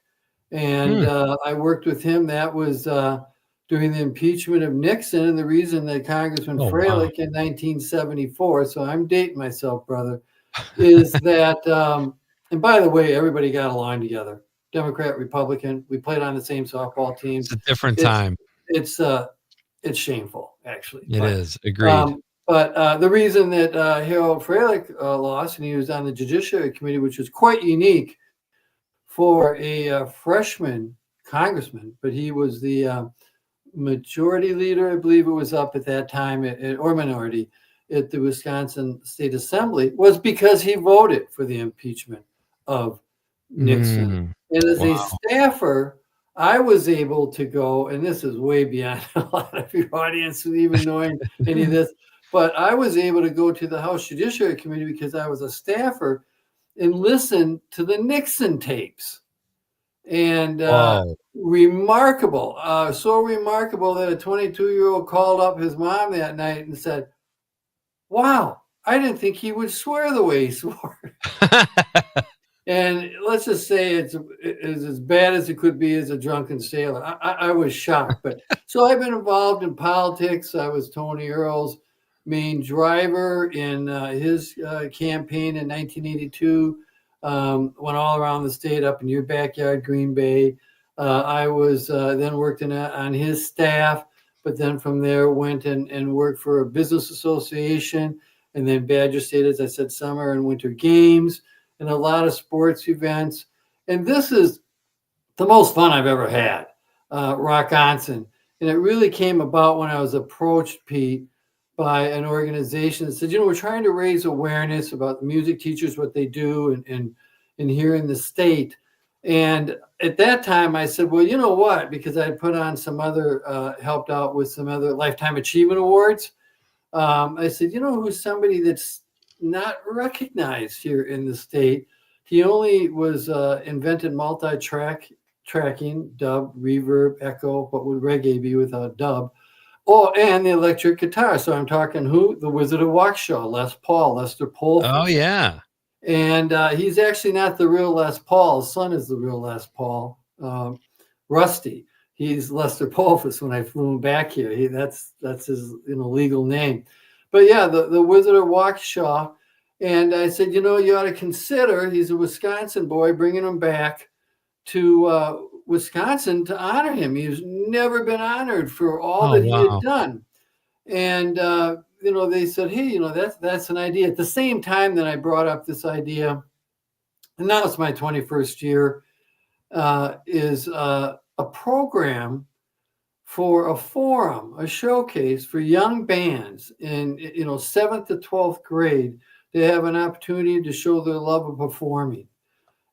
U: And I worked with him. That was during the impeachment of Nixon, and the reason that Congressman Freilich in 1974, so I'm dating myself, brother, is that, and by the way, everybody got along together. Democrat, Republican, we played on the same softball teams.
J: It's a different time.
U: It's shameful, actually.
J: It is. Agreed.
U: But the reason that Harold Freilich lost, and he was on the Judiciary Committee, which was quite unique for a freshman congressman, but he was the majority leader, I believe it was up at that time, or minority, at the Wisconsin State Assembly, was because he voted for the impeachment of Nixon. And as a staffer, I was able to go, and this is way beyond a lot of your audience even knowing any of this, but I was able to go to the House Judiciary Committee because I was a staffer and listen to the Nixon tapes. And remarkable, so remarkable that a 22-year-old called up his mom that night and said, wow, I didn't think he would swear the way he swore. And let's just say it's as bad as it could be as a drunken sailor. I was shocked. But so I've been involved in politics. I was Tony Earl's main driver in his campaign in 1982. Went all around the state, up in your backyard, Green Bay. I was then worked on his staff, but then from there went and worked for a business association, and then Badger State, as I said, summer and winter games, and a lot of sports events. And this is the most fun I've ever had, Rock-Onson. And it really came about when I was approached, Pete, by an organization that said, we're trying to raise awareness about music teachers, what they do, and here in the state. And at that time, I said, well, you know what? Because I put on some other, helped out with some other Lifetime Achievement Awards. I said, who's somebody that's not recognized here in the state? He only was invented multi-tracking, dub, reverb, echo. What would reggae be without dub? Oh, and the electric guitar. So I'm talking who? The Wizard of Waukesha, Les Paul, Lester Polfus.
J: Oh, yeah.
U: And he's actually not the real Les Paul. His son is the real Les Paul. Rusty. He's Lester Polfus when I flew him back here. That's his legal name. But yeah, the Wizard of Waukesha. And I said, you ought to consider, he's a Wisconsin boy, bringing him back to Wisconsin to honor him. He's never been honored for all that he had done. And, they said, hey, that's an idea. At the same time that I brought up this idea, and now it's my 21st year, is a program for a forum, a showcase for young bands in, 7th to 12th grade. They have an opportunity to show their love of performing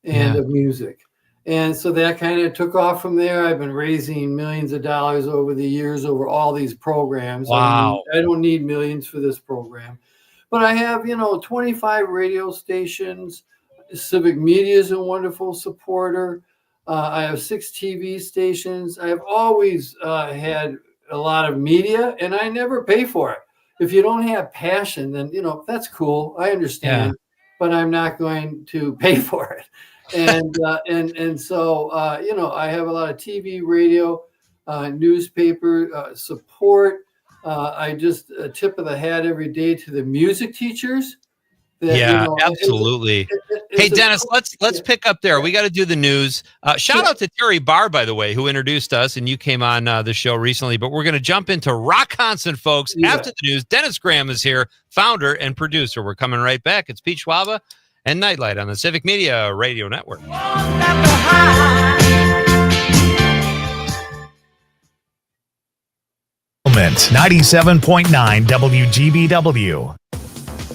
U: and of music. And so that kind of took off from there. I've been raising millions of dollars over the years over all these programs.
J: Wow.
U: I don't need millions for this program. But I have, 25 radio stations. Civic Media is a wonderful supporter. I have 6 TV stations. I have always had a lot of media, and I never pay for it. If you don't have passion, then, that's cool. I understand, but I'm not going to pay for it. And so, I have a lot of TV, radio, newspaper support. I just a tip of the hat every day to the music teachers. That,
J: absolutely. Hey, Dennis, let's pick up there. We got to do the news. Shout out to Terry Barr, by the way, who introduced us, and you came on the show recently. But we're going to jump into Rock-Onson, folks, after the news. Dennis Graham is here, founder and producer. We're coming right back. It's Pete Schwaba and Nightlight on the Civic Media Radio Network.
C: 97.9 WGBW.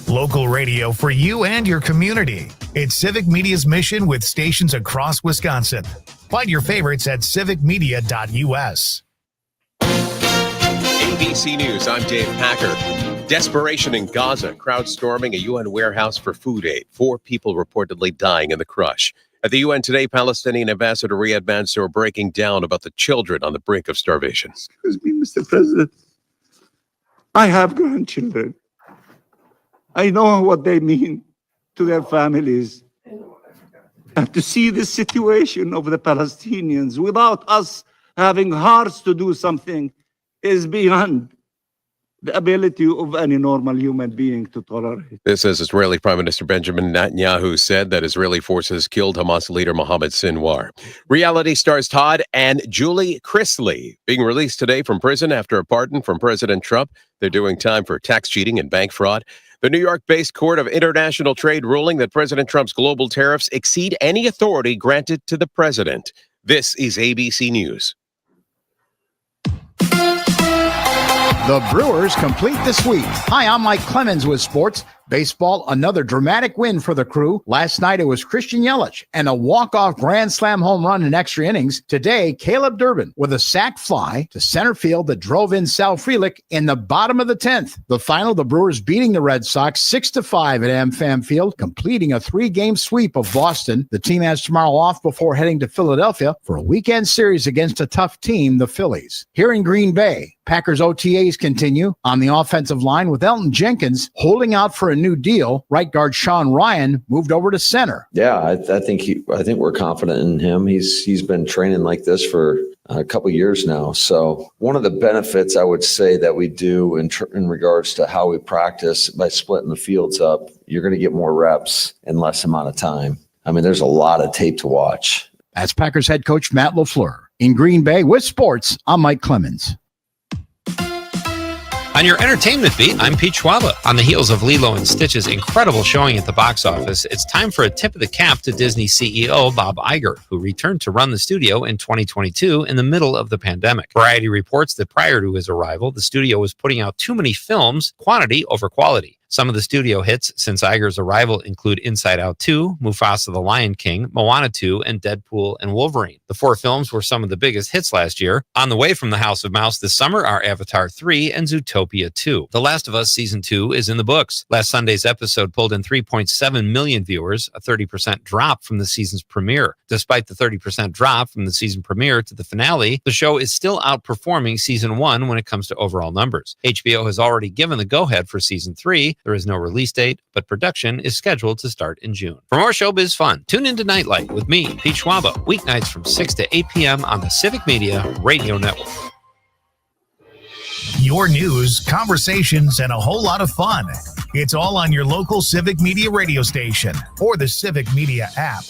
C: Local radio for you and your community. It's Civic Media's mission with stations across Wisconsin. Find your favorites at civicmedia.us.
M: ABC News, I'm Dave Packer. Desperation in Gaza, crowd storming a UN warehouse for food aid. 4 people reportedly dying in the crush. At the UN today, Palestinian Ambassador Riyad Mansour breaking down about the children on the brink of starvation.
N: Excuse me, Mr. President. I have grandchildren. I know what they mean to their families. And to see the situation of the Palestinians without us having hearts to do something is beyond the ability of any normal human being to tolerate.
M: This is Israeli Prime Minister Benjamin Netanyahu said that Israeli forces killed Hamas leader Mohammed Sinwar. Reality stars Todd and Julie Chrisley being released today from prison after a pardon from President Trump. They're doing time for tax cheating and bank fraud. The New York-based Court of International Trade ruling that President Trump's global tariffs exceed any authority granted to the president. This is ABC News.
P: The Brewers complete the sweep. Hi, I'm Mike Clemens with sports. Baseball, another dramatic win for the Crew. Last night, it was Christian Yelich and a walk-off grand slam home run in extra innings. Today, Caleb Durbin with a sac fly to center field that drove in Sal Frelick in the bottom of the 10th. The final, the Brewers beating the Red Sox 6-5 at AmFam Field, completing a 3-game sweep of Boston. The team has tomorrow off before heading to Philadelphia for a weekend series against a tough team, the Phillies. Here in Green Bay, Packers OTAs continue on the offensive line with Elton Jenkins holding out for a a new deal, right guard Sean Ryan moved over to center.
Q: Yeah, I think we're confident in him. He's been training like this for a couple years now. So one of the benefits I would say that we do in regards to how we practice by splitting the fields up, you're going to get more reps in less amount of time. I mean, there's a lot of tape to watch.
P: That's Packers head coach Matt LaFleur. In Green Bay with sports, I'm Mike Clemens.
J: On your entertainment beat, I'm Pete Schwaba. On the heels of Lilo and Stitch's incredible showing at the box office, it's time for a tip of the cap to Disney CEO Bob Iger, who returned to run the studio in 2022 in the middle of the pandemic. Variety reports that prior to his arrival, the studio was putting out too many films, quantity over quality. Some of the studio hits since Iger's arrival include Inside Out 2, Mufasa the Lion King, Moana 2, and Deadpool and Wolverine. The 4 films were some of the biggest hits last year. On the way from the House of Mouse this summer are Avatar 3 and Zootopia 2. The Last of Us Season 2 is in the books. Last Sunday's episode pulled in 3.7 million viewers, a 30% drop from the season's premiere. Despite the 30% drop from the season premiere to the finale, the show is still outperforming Season 1 when it comes to overall numbers. HBO has already given the go-ahead for Season 3. There is no release date, but production is scheduled to start in June. For more showbiz fun, tune into Nightlight with me, Pete Schwaba, weeknights from 6 to 8 p.m. on the Civic Media Radio Network.
C: Your news, conversations, and a whole lot of fun. It's all on your local Civic Media radio station or the Civic Media app.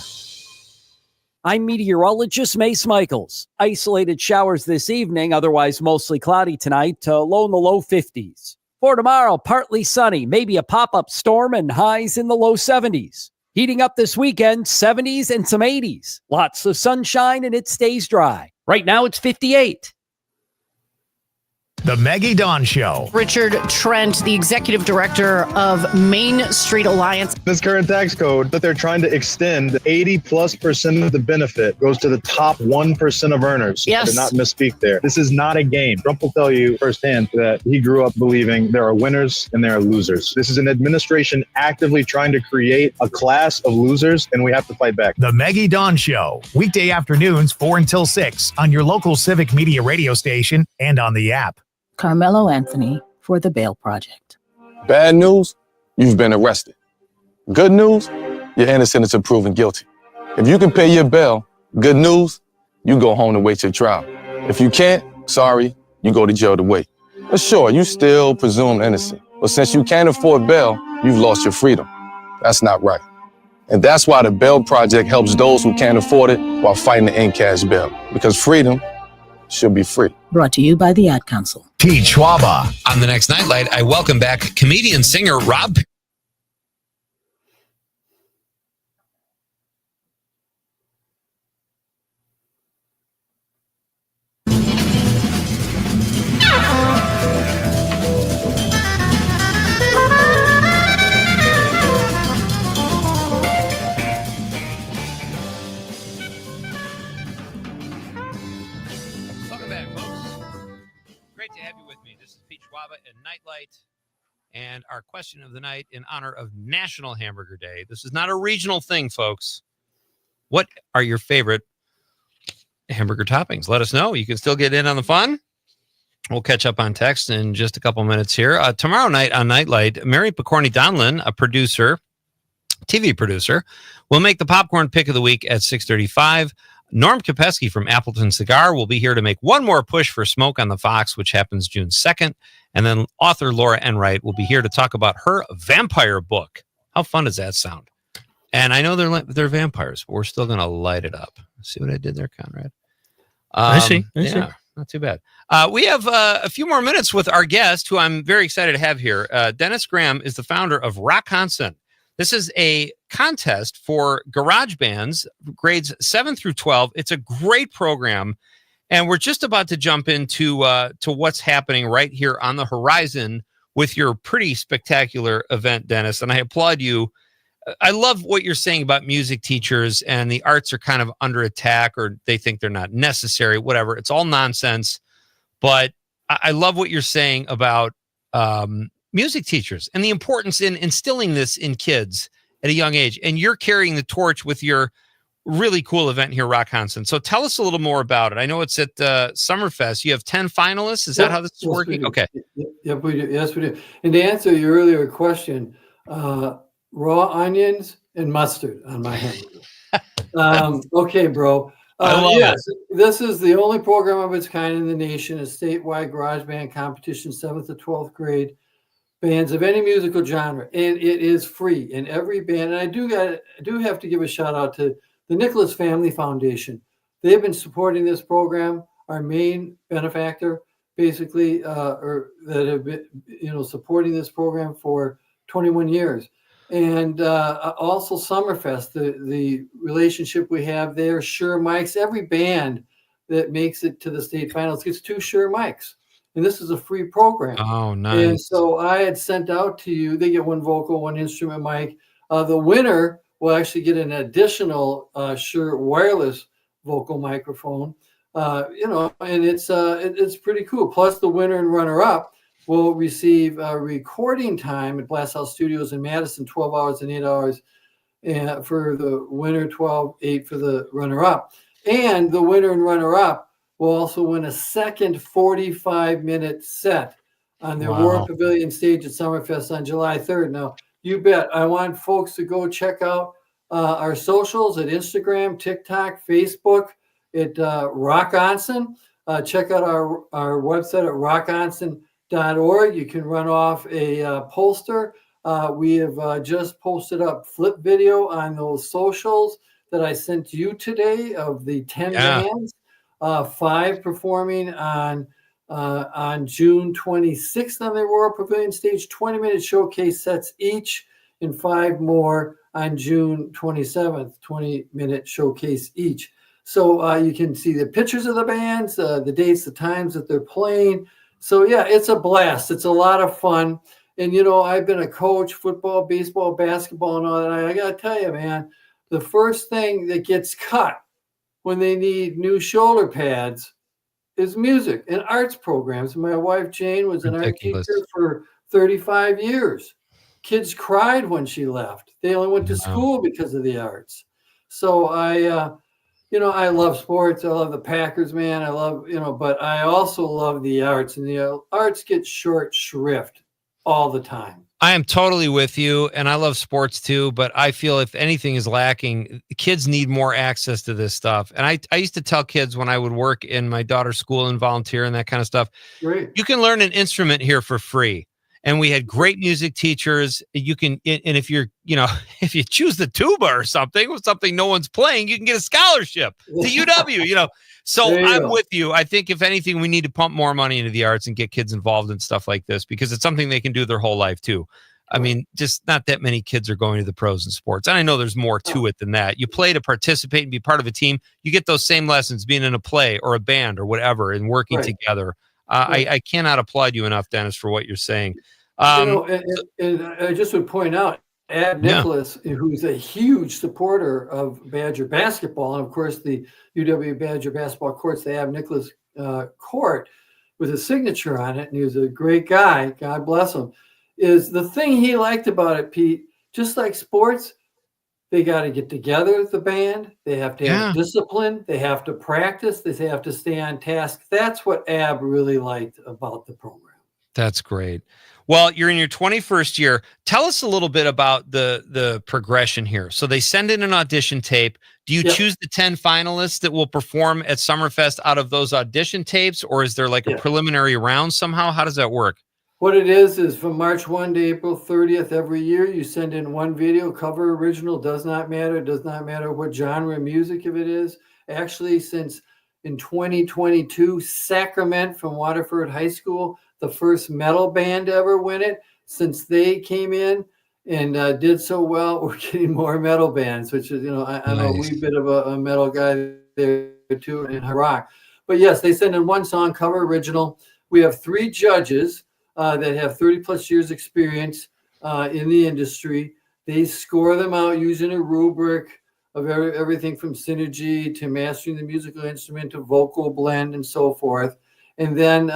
D: I'm meteorologist Mace Michaels. Isolated showers this evening, otherwise mostly cloudy tonight, low in the low 50s. For tomorrow, partly sunny, maybe a pop-up storm and highs in the low 70s. Heating up this weekend, 70s and some 80s. Lots of sunshine and it stays dry. Right now it's 58.
C: The Maggie Dawn Show.
F: Richard Trent, the executive director of Main Street Alliance.
G: This current tax code that they're trying to extend, 80+% of the benefit goes to the top 1% of earners.
F: Yes.
G: I did not misspeak there. This is not a game. Trump will tell you firsthand that he grew up believing there are winners and there are losers. This is an administration actively trying to create a class of losers, and we have to fight back.
C: The Maggie Dawn Show. Weekday afternoons, 4 until 6 on your local Civic Media radio station and on the app.
H: Carmelo Anthony for the Bail Project.
V: Bad news, you've been arrested. Good news, you're innocent until proven guilty. If you can pay your bail, good news, you go home to wait your trial. If you can't, sorry, you go to jail to wait. But sure, you still presumed innocent. But since you can't afford bail, you've lost your freedom. That's not right. And that's why the Bail Project helps those who can't afford it while fighting to end cash bail. Because freedom should be free.
H: Brought to you by the Ad Council.
C: Pete Schwaba.
J: On the next Nightlight, I welcome back comedian singer Rob. And Nightlight, and our question of the night in honor of National Hamburger Day. This is not a regional thing, folks. What are your favorite hamburger toppings? Let us know. You can still get in on the fun. We'll catch up on text in just a couple minutes here. Tomorrow night on Nightlight, Mary Picorni Donlin, a producer, TV producer, will make the popcorn pick of the week at 6:35. Norm Kopeski from Appleton Cigar will be here to make one more push for Smoke on the Fox, which happens June 2nd. And then author Laura Enright will be here to talk about her vampire book. How fun does that sound? And I know they're vampires, but we're still going to light it up. See what I did there, Conrad?
K: I see.
J: Not too bad. We have a few more minutes with our guest, who I'm very excited to have here. Dennis Graham is the founder of Rockconson. This is a contest for garage bands, grades 7 through 12. It's a great program, and we're just about to jump into to what's happening right here on the horizon with your pretty spectacular event, Dennis. And I applaud you. I love what you're saying about music teachers and the arts are kind of under attack, or they think they're not necessary, whatever. It's all nonsense. But I love what you're saying about music teachers and the importance in instilling this in kids at a young age. And you're carrying the torch with your really cool event here, Rockconson. So tell us a little more about it. I know it's at Summerfest. You have 10 finalists. Is that how this is working? Okay.
U: Yep, we do. Yes, we do. And to answer your earlier question, raw onions and mustard on my hamburger. Okay, bro.
J: I love
U: Yes, this is the only program of its kind in the nation, a statewide garage band competition, 7th to 12th grade, bands of any musical genre, and it is free in every band. And I do have to give a shout out to the Nicholas Family Foundation. They've been supporting this program, our main benefactor, basically, or that have been, supporting this program for 21 years. And also Summerfest, the relationship we have there, Shure mics, every band that makes it to the state finals gets 2 Shure mics. And this is a free program.
J: Oh,
U: And
J: nice.
U: so I had sent out to you, they get 1 vocal, 1 instrument mic. The winner will actually get an additional Shure wireless vocal microphone. And it's pretty cool. Plus the winner and runner up will receive recording time at Blast House Studios in Madison, 12 hours and 8 hours for the winner, 12, 8 for the runner-up. And the winner and runner-up will also win a second 45-minute set on the Aurora Pavilion stage at Summerfest on July 3rd. Now, you bet. I want folks to go check out our socials at Instagram, TikTok, Facebook, at Rock Onsen. Check out our website at rockonsen.org. You can run off a poster. We have just posted up flip video on those socials that I sent you today of the 10 bands, 5 performing on June 26th on the Aurora Pavilion stage, 20-minute showcase sets each, and 5 more on June 27th, 20-minute showcase each. So you can see the pictures of the bands, the dates, the times that they're playing. So yeah, it's a blast. It's a lot of fun. And, I've been a coach, football, baseball, basketball, and all that. I got to tell you, man, the first thing that gets cut when they need new shoulder pads is music and arts programs. My wife, Jane, was an art teacher for 35 years. Kids cried when she left. They only went to school because of the arts. So I love sports. I love the Packers, man. I love, but I also love the arts, and the arts get short shrift all the time.
J: I am totally with you, and I love sports too, but I feel if anything is lacking, kids need more access to this stuff. And I used to tell kids when I would work in my daughter's school and volunteer and that kind of stuff,
U: Great.
J: You can learn an instrument here for free. And we had great music teachers. You can, and if you're, if you choose the tuba or something no one's playing, you can get a scholarship to UW, So I'm with you. I think if anything, we need to pump more money into the arts and get kids involved in stuff like this because it's something they can do their whole life too. I mean, just not that many kids are going to the pros in sports. And I know there's more to it than that. You play to participate and be part of a team. You get those same lessons being in a play or a band or whatever and working together. I cannot applaud you enough, Dennis, for what you're saying.
U: And I just would point out, Ab Nicholas, who's a huge supporter of Badger basketball, and of course the UW Badger basketball courts, the Ab Nicholas court with a signature on it, and he was a great guy, God bless him, is the thing he liked about it, Pete, just like sports, they got to get together, the band, they have to have discipline, they have to practice, they have to stay on task. That's what Ab really liked about the program.
J: That's great. Well, you're in your 21st year. Tell us a little bit about the progression here. So they send in an audition tape. Do you choose the 10 finalists that will perform at Summerfest out of those audition tapes, or is there like a preliminary round somehow? How does that work?
U: What it is from March 1 to April 30th every year, you send in 1 video, cover, original, does not matter. Does not matter what genre of music if it is. Actually, since in 2022, Sacrament from Waterford High School, the first metal band to ever win it. Since they came in and did so well, we're getting more metal bands, which is, I'm a wee bit of a metal guy there too in rock. But yes, they send in 1 song, cover, original. We have 3 judges that have 30 plus years experience in the industry. They score them out using a rubric of everything from synergy to mastering the musical instrument to vocal blend and so forth. And then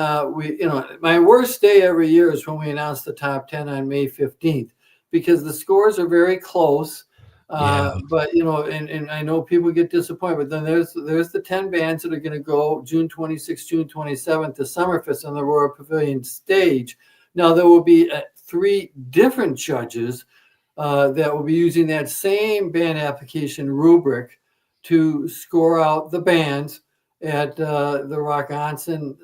U: my worst day every year is when we announce the top 10 on May 15th, because the scores are very close. But, and I know people get disappointed, but then there's the 10 bands that are going to go June 26th, June 27th to Summerfest on the Aurora Pavilion stage. Now there will be 3 different judges that will be using that same band application rubric to score out the bands at the Rock-Onson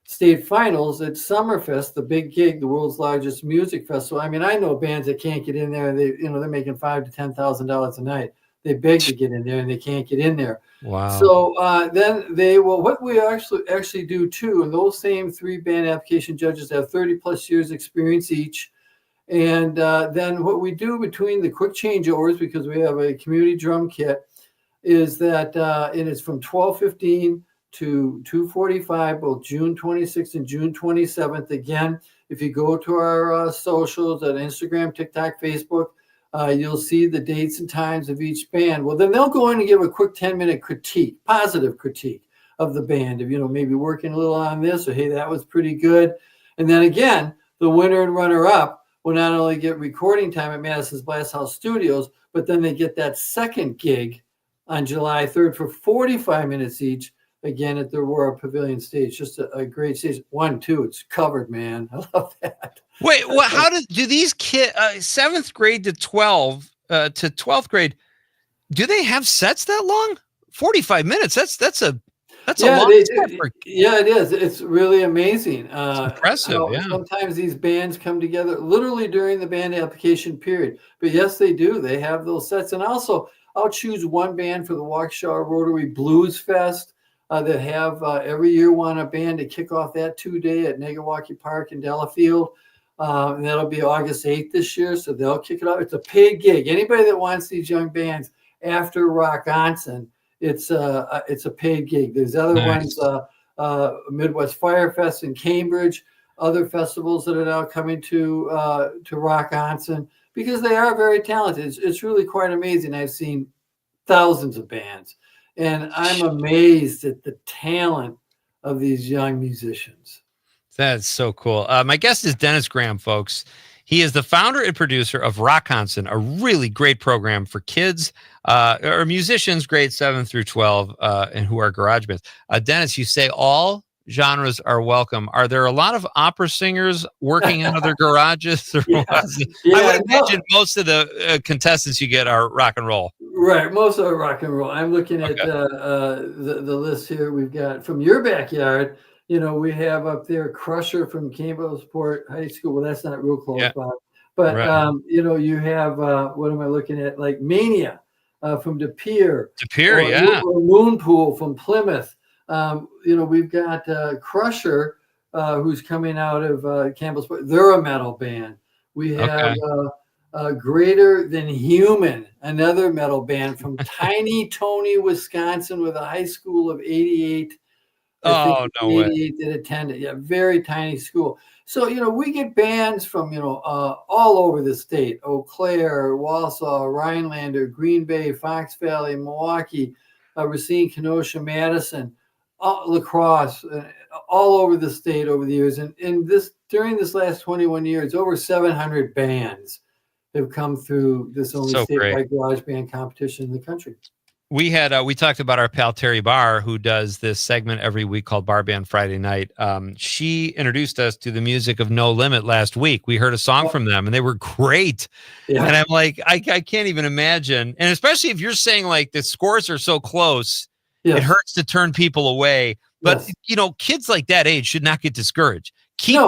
U: state finals at Summerfest, the big gig, the world's largest music festival. I mean, I know bands that can't get in there. They're making $5,000 to $10,000 a night. They beg to get in there and they can't get in there.
J: Wow.
U: So then they will. What we actually do too, and those same 3 band application judges have 30 plus years experience each. And then what we do between the quick changeovers, because we have a community drum kit, is that it is from 12:15 to 2:45, both June 26th and June 27th. Again, if you go to our socials at Instagram, TikTok, Facebook, you'll see the dates and times of each band. Well, then they'll go in and give a quick 10-minute critique, positive critique of the band. If, maybe working a little on this, or, hey, that was pretty good. And then again, the winner and runner-up will not only get recording time at Madison's Blast House Studios, but then they get that second gig on July 3rd for 45 minutes each, again at the Aurora Pavilion stage. Just a great stage. 1, 2, it's covered, man. I love that.
J: Wait, how do these kids, 7th grade to 12th grade, do they have sets that long? 45 minutes. That's a long set for...
U: Yeah, it is. It's really amazing.
J: It's impressive. Yeah.
U: Sometimes these bands come together literally during the band application period. But yes, they do. They have those sets. And also, I'll choose one band for the Waukesha Rotary Blues Fest that have every year want a band to kick off that 2-day at Negawaki Park in Delafield. And that'll be August 8th this year. So they'll kick it off. It's a paid gig. Anybody that wants these young bands after Rock-Onson, it's a paid gig. There's other ones, Midwest Fire Fest in Cambridge, other festivals that are now coming to Rock-Onson, because they are very talented. It's really quite amazing. I've seen thousands of bands, and I'm amazed at the talent of these young musicians.
J: That's so cool. My guest is Dennis Graham, folks. He is the founder and producer of Rock-Onson, a really great program for kids or musicians grades 7 through 12 and who are garage bands. Dennis, you say all genres are welcome. Are there a lot of opera singers working in other garages? Or I would imagine most of the contestants you get are rock and roll.
U: Right, most are rock and roll. I'm looking at the list here. We've got from your backyard. We have up there Crusher from Campbellsport High School. Well, that's not real close, Bob. But, you have, what am I looking at? Like Mania from De Pere. Or Moonpool from Plymouth. We've got Crusher, who's coming out of Campbellsport. They're a metal band. We have Greater Than Human, another metal band from Tiny Tony, Wisconsin, with a high school of 88.
J: Oh, no way.
U: 88 that attended. Yeah, very tiny school. So, we get bands from, all over the state: Eau Claire, Wausau, Rhinelander, Green Bay, Fox Valley, Milwaukee, Racine, Kenosha, Madison, La Crosse, all over the state over the years. And during this last 21 years, over 700 bands have come through this only statewide garage band competition in the country.
J: We talked about our pal Terry Barr, who does this segment every week called Bar Band Friday Night. She introduced us to the music of No Limit last week. We heard a song from them and they were great. Yeah. And I'm like, I can't even imagine. And especially if you're saying like the scores are so close, it hurts to turn people away. But kids like that age should not get discouraged. Keep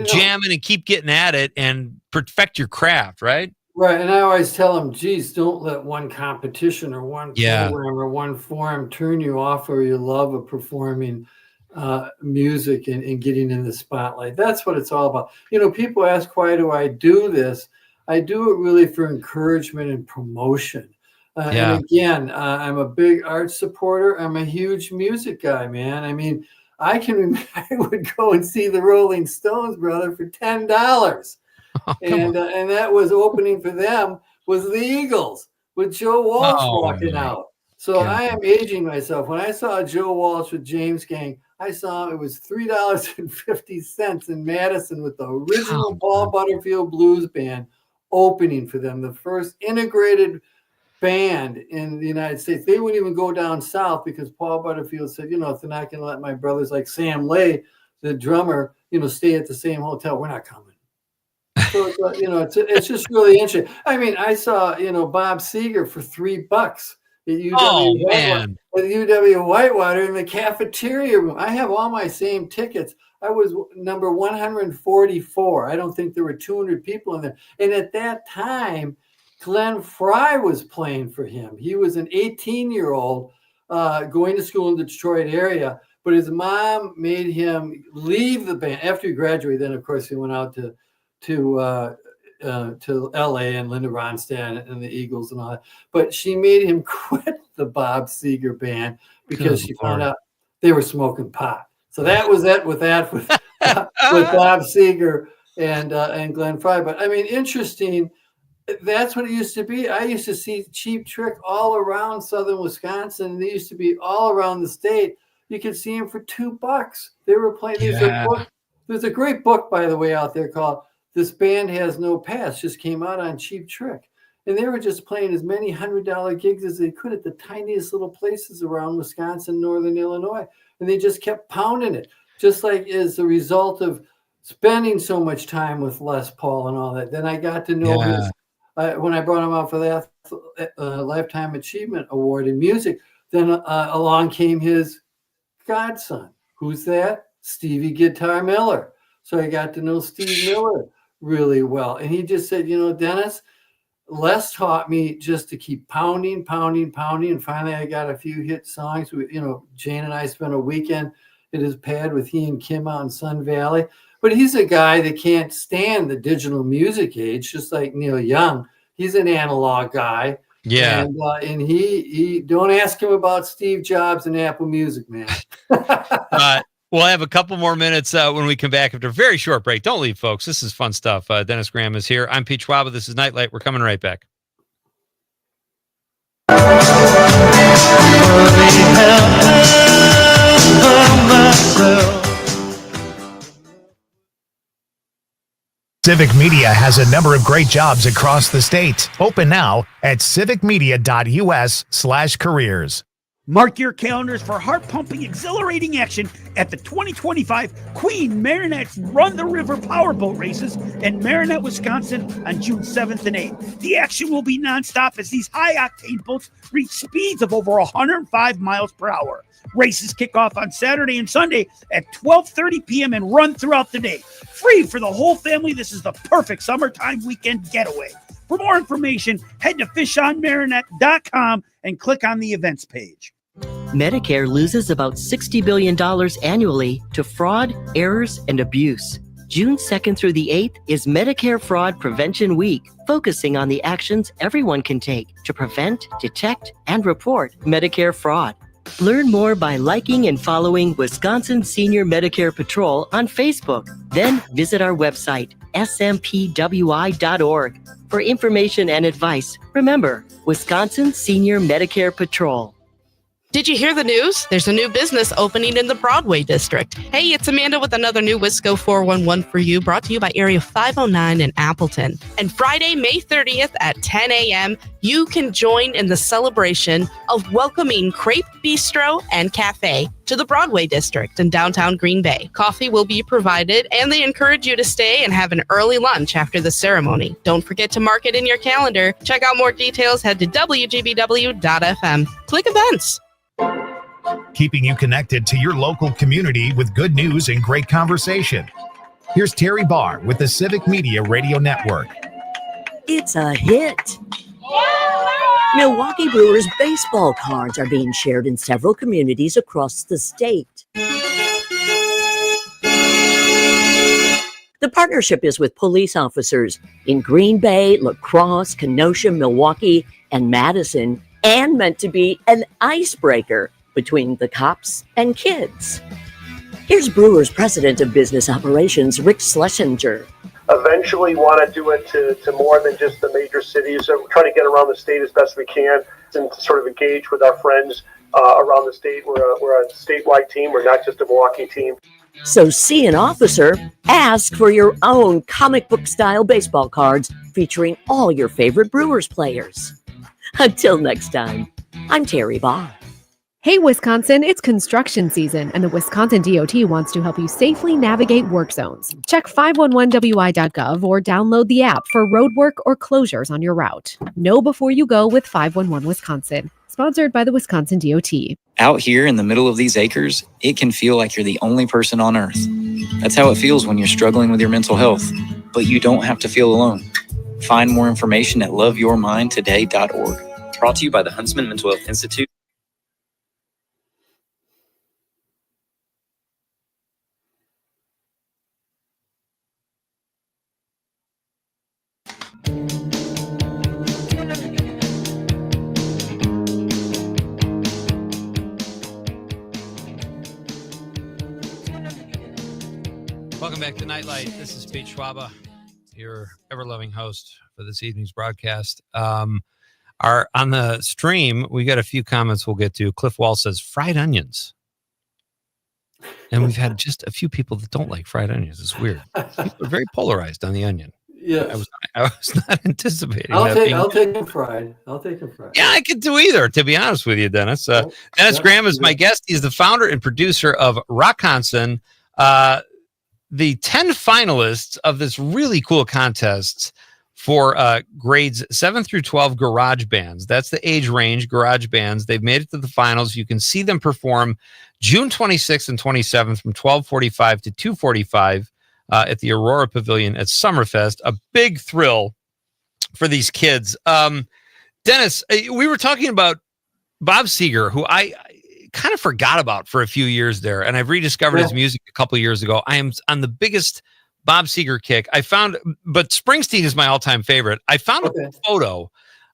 J: jamming and keep getting at it and perfect your craft, right?
U: Right, and I always tell them, geez, don't let one competition or one program or one forum turn you off or your love of performing music and getting in the spotlight. That's what it's all about. People ask, why do I do this? I do it really for encouragement and promotion. And again, I'm a big art supporter. I'm a huge music guy, man. I mean, I would go and see the Rolling Stones, brother, for $10. And that was opening for them was the Eagles with Joe Walsh walking out. So I am aging myself. When I saw Joe Walsh with James Gang, I saw it was $3.50 in Madison with the original Paul Butterfield Blues Band opening for them, the first integrated band in the United States. They wouldn't even go down south because Paul Butterfield said, if they're not going to let my brothers like Sam Lay, the drummer, stay at the same hotel, we're not coming. So it's just really interesting. I mean, I saw Bob Seger for $3 at UW Whitewater in the cafeteria room. I have all my same tickets. I was number 144. I don't think there were 200 people in there. And at that time, Glenn Fry was playing for him. He was an 18-year-old going to school in the Detroit area, but his mom made him leave the band after he graduated. Then, of course, he went out to LA and Linda Ronstadt and the Eagles and all that. But she made him quit the Bob Seger band because she found out they were smoking pot. So that was it with Bob Seger and Glenn Fry. But I mean, interesting. That's what it used to be. I used to see Cheap Trick all around southern Wisconsin. They used to be all around the state. You could see them for $2. They were playing. There's a great book, by the way, out there called "This Band Has No Past." Just came out on Cheap Trick, and they were just playing as many $100 gigs as they could at the tiniest little places around Wisconsin, northern Illinois, and they just kept pounding it. Just like as a result of spending so much time with Les Paul and all that. Then I got to know his. When I brought him out for that Lifetime Achievement Award in music, then along came his godson. Who's that? Stevie Guitar Miller. So I got to know Steve Miller really well. And he just said, Dennis, Les taught me just to keep pounding. And finally I got a few hit songs. Jane and I spent a weekend at his pad with he and Kim out in Sun Valley. But he's a guy that can't stand the digital music age, just like Neil Young. He's an analog guy.
J: Yeah.
U: And he don't ask him about Steve Jobs and Apple Music, man.
J: We'll have a couple more minutes when we come back after a very short break. Don't leave, folks. This is fun stuff. Dennis Graham is here. I'm Pete Schwaba. This is Nite Lite. We're coming right back.
C: Civic Media has a number of great jobs across the state. Open now at civicmedia.us/careers.
B: Mark your calendars for heart-pumping, exhilarating action at the 2025 Queen Marinette's Run the River Powerboat Races in Marinette, Wisconsin on June 7th and 8th. The action will be nonstop as these high-octane boats reach speeds of over 105 miles per hour. Races kick off on Saturday and Sunday at 12:30 p.m. and run throughout the day. Free for the whole family, this is the perfect summertime weekend getaway. For more information, head to fishonmarinette.com and click on the events page.
O: Medicare loses about $60 billion annually to fraud, errors, and abuse. June 2nd through the 8th is Medicare Fraud Prevention Week, focusing on the actions everyone can take to prevent, detect, and report Medicare fraud. Learn more by liking and following Wisconsin Senior Medicare Patrol on Facebook. Then visit our website, smpwi.org, for information and advice. Remember, Wisconsin Senior Medicare Patrol.
F: Did you hear the news? There's a new business opening in the Broadway district. Hey, it's Amanda with another new Wisco 411 for you, brought to you by Area 509 in Appleton. And Friday, May 30th at 10 a.m., you can join in the celebration of welcoming Crepe Bistro and Cafe to the Broadway district in downtown Green Bay. Coffee will be provided, and they encourage you to stay and have an early lunch after the ceremony. Don't forget to mark it in your calendar. Check out more details. Head to wgbw.fm. Click events.
C: Keeping you connected to your local community with good news and great conversation. Here's Terry Barr with the Civic Media Radio Network.
W: It's a hit. Milwaukee Brewers baseball cards are being shared in several communities across the state. The partnership is with police officers in Green Bay, La Crosse, Kenosha, Milwaukee, and Madison, and meant to be an icebreaker between the cops and kids. Here's Brewers President of Business Operations, Rick Schlesinger.
X: Eventually want to do it to more than just the major cities. So we're trying to get around the state as best we can and to sort of engage with our friends around the state. We're a statewide team. We're not just a Milwaukee team.
W: So see an officer, ask for your own comic book style baseball cards featuring all your favorite Brewers players. Until next time, I'm Terry Barr.
I: Hey, Wisconsin, it's construction season, and the Wisconsin DOT wants to help you safely navigate work zones. Check 511wi.gov or download the app for road work or closures on your route. Know before you go with 511 Wisconsin. Sponsored by the Wisconsin DOT.
L: Out here in the middle of these acres, it can feel like you're the only person on earth. That's how it feels when you're struggling with your mental health. But you don't have to feel alone. Find more information at loveyourmindtoday.org. Brought to you by the Huntsman Mental Health Institute.
J: Welcome back to Nightlight. This is Pete Schwaba, your ever-loving host for this evening's broadcast. On the stream, we got a few comments we'll get to. Cliff Wall says fried onions. And we've had just a few people that don't like fried onions. It's weird. People are very polarized on the onion.
U: Yes.
J: I was not anticipating
U: I'll
J: that.
U: take them fried.
J: Yeah, I could do either, to be honest with you, Dennis. Dennis Graham is my guest. He's the founder and producer of Rockconson. The 10 finalists of this really cool contest for grades 7 through 12 garage bands. That's the age range, garage bands. They've made it to the finals. You can see them perform June 26th and 27th from 12:45 to 2:45 at the Aurora Pavilion at Summerfest. A big thrill for these kids. Dennis, we were talking about Bob Seger, who I kind of forgot about for a few years there, and I've rediscovered his music a couple of years ago. I am on the biggest Bob Seger kick. But Springsteen is my all-time favorite. I found a photo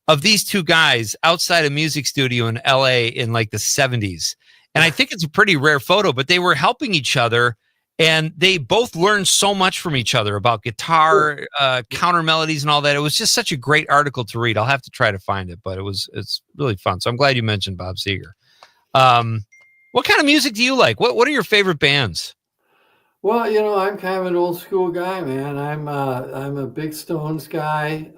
J: of these two guys outside a music studio in LA in like the 70s. And I think it's a pretty rare photo, but they were helping each other, and they both learned so much from each other about guitar, counter melodies and all that. It was just such a great article to read. I'll have to try to find it, but it's really fun. So I'm glad you mentioned Bob Seger. What kind of music do you like? What are your favorite bands?
U: Well, I'm kind of an old school guy, man. I'm a big Stones guy.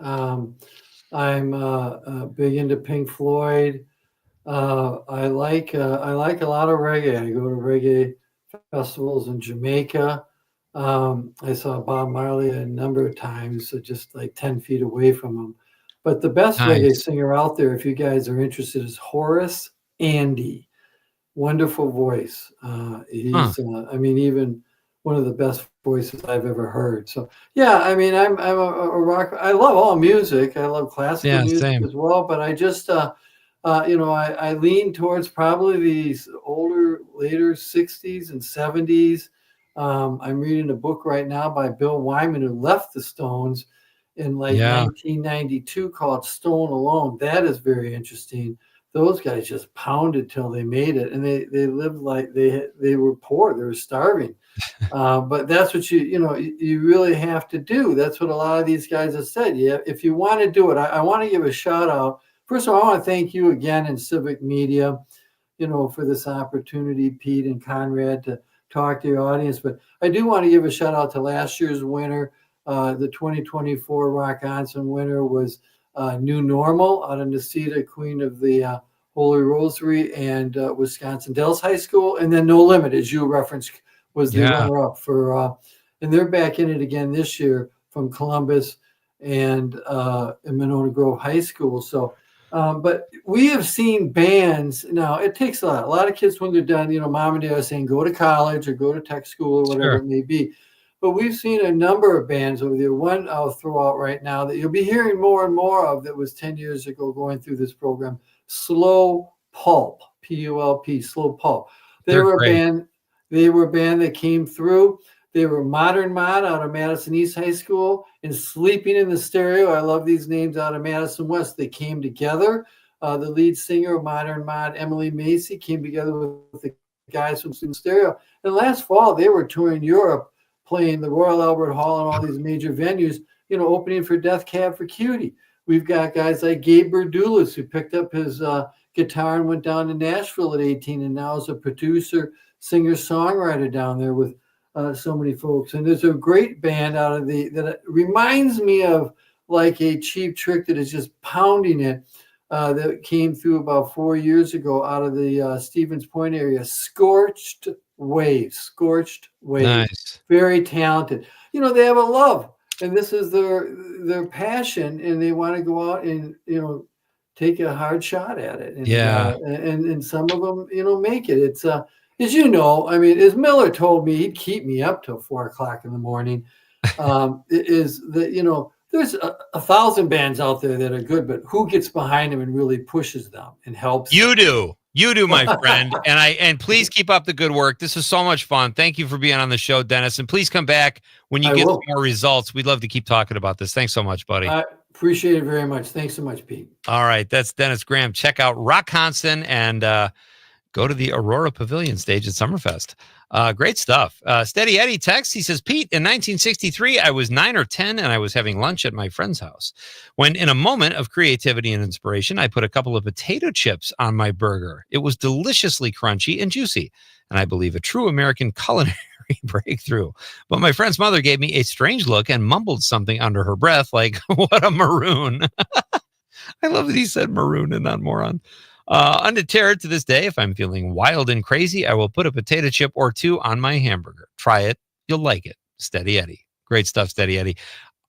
U: I'm big into Pink Floyd. I like a lot of reggae. I go to reggae festivals in Jamaica. I saw Bob Marley a number of times, just like 10 feet away from him. But the best reggae singer out there, if you guys are interested, is Horace Andy. Wonderful voice. He's, even one of the best voices I've ever heard. So, yeah, I'm a rock. I love all music. I love classical music as well. But I just, I lean towards probably these later 60s and 70s. I'm reading a book right now by Bill Wyman, who left the Stones in 1992 called Stone Alone. That is very interesting. Those guys just pounded till they made it, and they lived like they were poor, they were starving. But that's what you really have to do. That's what a lot of these guys have said. Yeah, if you want to do it, I want to give a shout out. First of all, I want to thank you again in Civic Media, for this opportunity, Pete and Conrad, to talk to your audience. But I do want to give a shout out to last year's winner. The 2024 Rockconson winner was New Normal out of Nacita, Queen of the Holy Rosary, and Wisconsin Dells High School. And then No Limit, as you referenced, was the runner-up for, and they're back in it again this year from Columbus and Monona Grove High School. So, but we have seen bands. Now, it takes a lot. A lot of kids, when they're done, mom and dad are saying, go to college or go to tech school or whatever it may be. But we've seen a number of bands over there. One I'll throw out right now that you'll be hearing more and more of that was 10 years ago going through this program, Slow Pulp, P-U-L-P, Slow Pulp. They were a band that came through. They were Modern Mod out of Madison East High School and Sleeping in the Stereo. I love these names out of Madison West. They came together. The lead singer of Modern Mod, Emily Macy, came together with the guys from Sleeping in the Stereo. And last fall, they were touring Europe, playing the Royal Albert Hall and all these major venues, opening for Death Cab for Cutie. We've got guys like Gabe Berdulis, who picked up his guitar and went down to Nashville at 18 and now is a producer, singer, songwriter down there with so many folks. And there's a great band out of that reminds me of like a Cheap Trick that is just pounding it. that came through about 4 years ago out of the Stevens Point area. Scorched Waves.
J: Nice.
U: Very talented. They have a love, and this is their passion, and they want to go out and take a hard shot at it. And, and some of them make it. It's as as Miller told me, he'd keep me up till 4 o'clock in the morning. Is that there's 1,000 bands out there that are good, but who gets behind them and really pushes them and helps
J: you
U: them?
J: You do, my friend. And please keep up the good work. This is so much fun. Thank you for being on the show, Dennis. And please come back when you get some more results. We'd love to keep talking about this. Thanks so much, buddy.
U: I appreciate it very much. Thanks so much, Pete.
J: All right. That's Dennis Graham. Check out Rockonston and go to the Aurora Pavilion stage at Summerfest. Great stuff. Steady Eddie texts. He says, Pete, in 1963, I was 9 or 10 and I was having lunch at my friend's house when in a moment of creativity and inspiration, I put a couple of potato chips on my burger. It was deliciously crunchy and juicy, and I believe a true American culinary breakthrough. But my friend's mother gave me a strange look and mumbled something under her breath like, what a maroon. I love that he said maroon and not moron. Undeterred to this day, if I'm feeling wild and crazy, I will put a potato chip or two on my hamburger. Try it. You'll like it. Steady Eddie. Great stuff, Steady Eddie.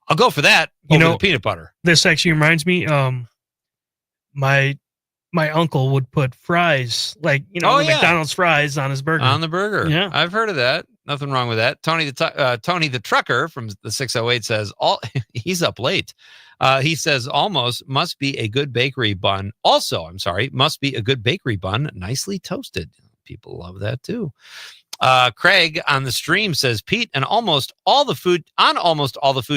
J: I'll go for that over the peanut butter.
K: This actually reminds me, my uncle would put fries, like, McDonald's fries on his burger.
J: On the burger.
K: Yeah.
J: I've heard of that. Nothing wrong with that. Tony the trucker from the 608 says, he's up late. He says, almost must be a good bakery bun. Also, must be a good bakery bun, nicely toasted. People love that too. Craig on the stream says, Pete, and almost all the food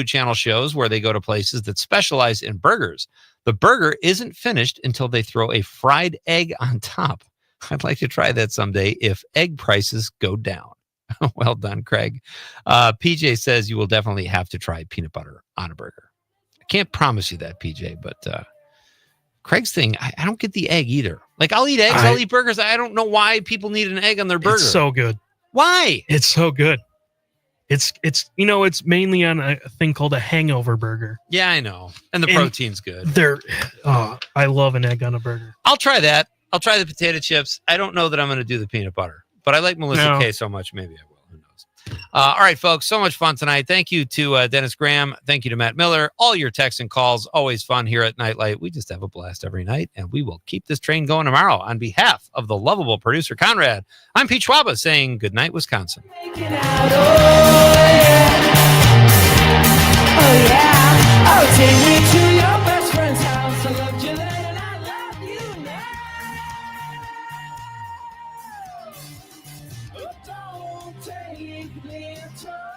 J: channel shows where they go to places that specialize in burgers, the burger isn't finished until they throw a fried egg on top. I'd like to try that someday if egg prices go down. Well done, Craig. PJ says you will definitely have to try peanut butter on a burger. I can't promise you that, PJ, but Craig's thing, I don't get the egg either. Like, I'll eat eggs, I'll eat burgers. I don't know why people need an egg on their burger.
K: It's so good.
J: Why?
K: It's so good. It's mainly on a thing called a hangover burger.
J: Yeah, I know. And the protein's good.
K: I love an egg on a burger.
J: I'll try that. I'll try the potato chips. I don't know that I'm going to do the peanut butter, but I like Melissa K so much. Maybe I will. Who knows? All right, folks. So much fun tonight. Thank you to Dennis Graham. Thank you to Matt Miller. All your texts and calls. Always fun here at Nightlight. We just have a blast every night, and we will keep this train going tomorrow. On behalf of the lovable producer, Conrad, I'm Pete Schwaba saying good night, Wisconsin.
A: Oh, yeah. Oh, take me to your best friend's house. I loved you then and I love you now. Don't take me to